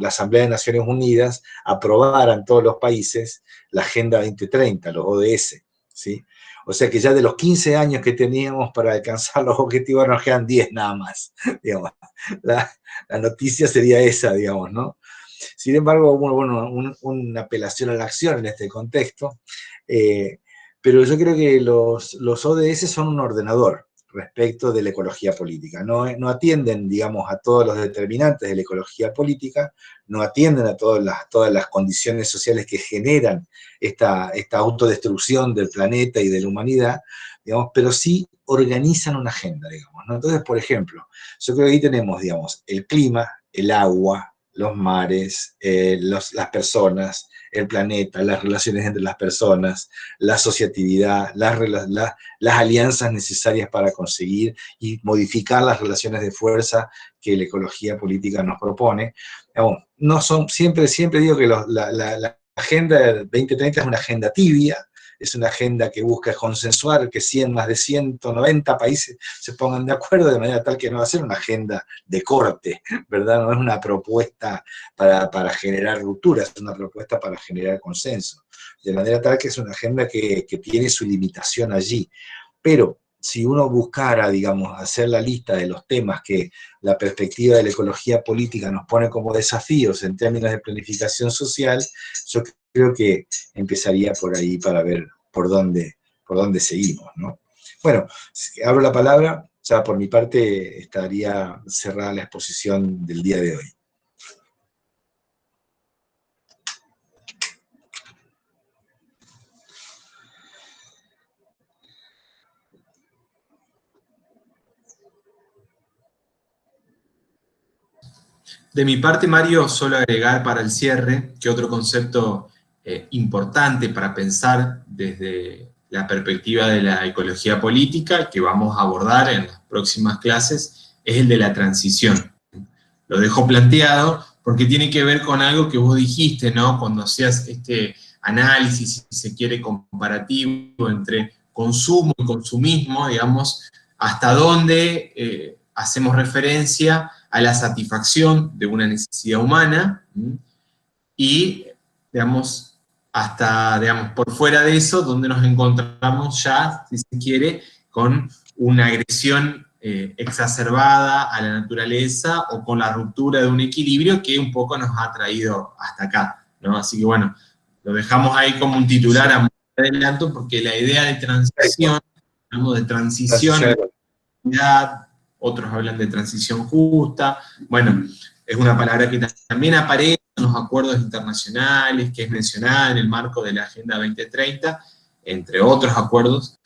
Asamblea de Naciones Unidas aprobaran todos los países la Agenda 2030, los ODS, ¿sí? O sea que ya de los 15 años que teníamos para alcanzar los objetivos nos quedan 10 nada más, digamos. La noticia sería esa, digamos, ¿no? Sin embargo, bueno, una apelación a la acción en este contexto, pero yo creo que los ODS son un ordenador respecto de la ecología política. No atienden, digamos, a todos los determinantes de la ecología política, no atienden a todas las condiciones sociales que generan esta autodestrucción del planeta y de la humanidad, digamos, pero sí organizan una agenda, digamos, ¿no? Entonces, por ejemplo, yo creo que ahí tenemos, digamos, el clima, el agua, los mares, las personas, el planeta, las relaciones entre las personas, la asociatividad, las alianzas necesarias para conseguir y modificar las relaciones de fuerza que la ecología política nos propone. No son, siempre digo que la Agenda 2030 es una agenda tibia, es una agenda que busca consensuar que más de 190 países se pongan de acuerdo, de manera tal que no va a ser una agenda de corte, ¿verdad? No es una propuesta para generar rupturas, es una propuesta para generar consenso. De manera tal que es una agenda que tiene su limitación allí. Pero si uno buscara, digamos, hacer la lista de los temas que la perspectiva de la ecología política nos pone como desafíos en términos de planificación social, yo creo que empezaría por ahí para ver por dónde seguimos, ¿no? Bueno, abro la palabra, ya por mi parte estaría cerrada la exposición del día de hoy. De mi parte, Mario, solo agregar para el cierre que otro concepto importante para pensar desde la perspectiva de la ecología política, que vamos a abordar en las próximas clases, es el de la transición. Lo dejo planteado porque tiene que ver con algo que vos dijiste, ¿no? Cuando hacías este análisis, si se quiere, comparativo entre consumo y consumismo, digamos, hasta dónde hacemos referencia a la satisfacción de una necesidad humana y, digamos, hasta, digamos, por fuera de eso, donde nos encontramos ya, si se quiere, con una agresión exacerbada a la naturaleza o con la ruptura de un equilibrio que un poco nos ha traído hasta acá, ¿no? Así que bueno, lo dejamos ahí como un titular a adelanto porque la idea de transición, hablamos de transición, otros hablan de transición justa, bueno, es una palabra que también aparece en los acuerdos internacionales, que es mencionada en el marco de la Agenda 2030, entre otros acuerdos.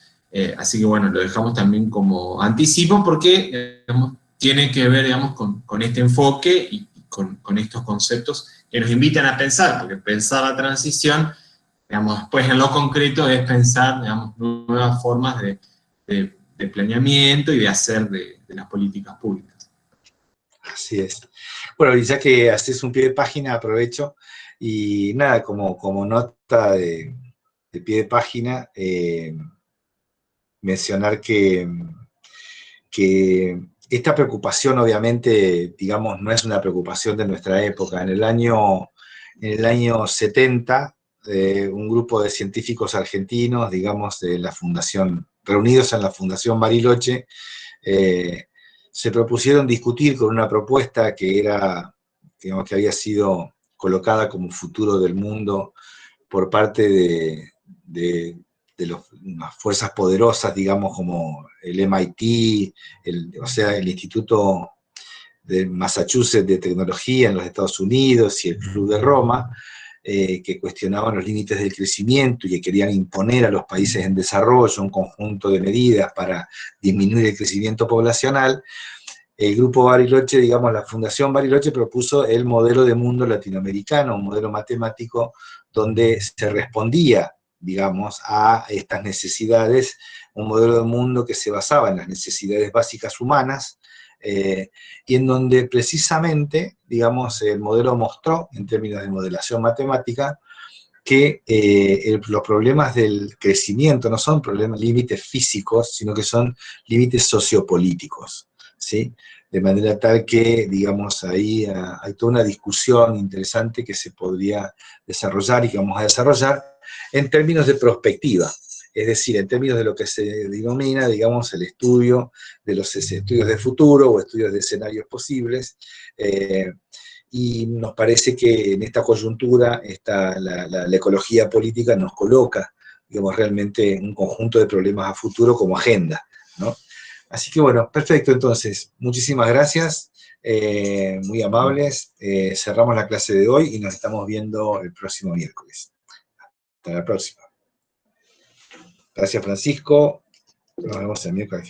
Así que bueno, lo dejamos también como anticipo porque digamos, tiene que ver digamos, con este enfoque y con estos conceptos que nos invitan a pensar, porque pensar la transición, digamos, después en lo concreto es pensar digamos, nuevas formas de planeamiento y de hacer de las políticas públicas. Así es. Bueno, y ya que haces un pie de página, aprovecho, y nada, como nota de pie de página, mencionar que esta preocupación obviamente, digamos, no es una preocupación de nuestra época. En el año 70, un grupo de científicos argentinos, digamos, de la Fundación, reunidos en la Fundación Bariloche, se propusieron discutir con una propuesta que era, digamos, que había sido colocada como futuro del mundo por parte de las fuerzas poderosas, digamos, como el MIT, o sea, el Instituto de Massachusetts de Tecnología en los Estados Unidos y el Club de Roma, que cuestionaban los límites del crecimiento y que querían imponer a los países en desarrollo un conjunto de medidas para disminuir el crecimiento poblacional. El grupo Bariloche, digamos, la Fundación Bariloche propuso el modelo de mundo latinoamericano, un modelo matemático donde se respondía, digamos, a estas necesidades, un modelo de mundo que se basaba en las necesidades básicas humanas, y en donde precisamente, digamos, el modelo mostró, en términos de modelación matemática, que los problemas del crecimiento no son límites físicos, sino que son límites sociopolíticos, ¿sí? De manera tal que, digamos, ahí hay toda una discusión interesante que se podría desarrollar y que vamos a desarrollar en términos de prospectiva, es decir, en términos de lo que se denomina, digamos, el estudio de los estudios de futuro o estudios de escenarios posibles, y nos parece que en esta coyuntura la ecología política nos coloca, digamos, realmente un conjunto de problemas a futuro como agenda, ¿no? Así que bueno, perfecto, entonces, muchísimas gracias, muy amables, cerramos la clase de hoy y nos estamos viendo el próximo miércoles. Hasta la próxima. Gracias, Francisco, nos vemos el miércoles.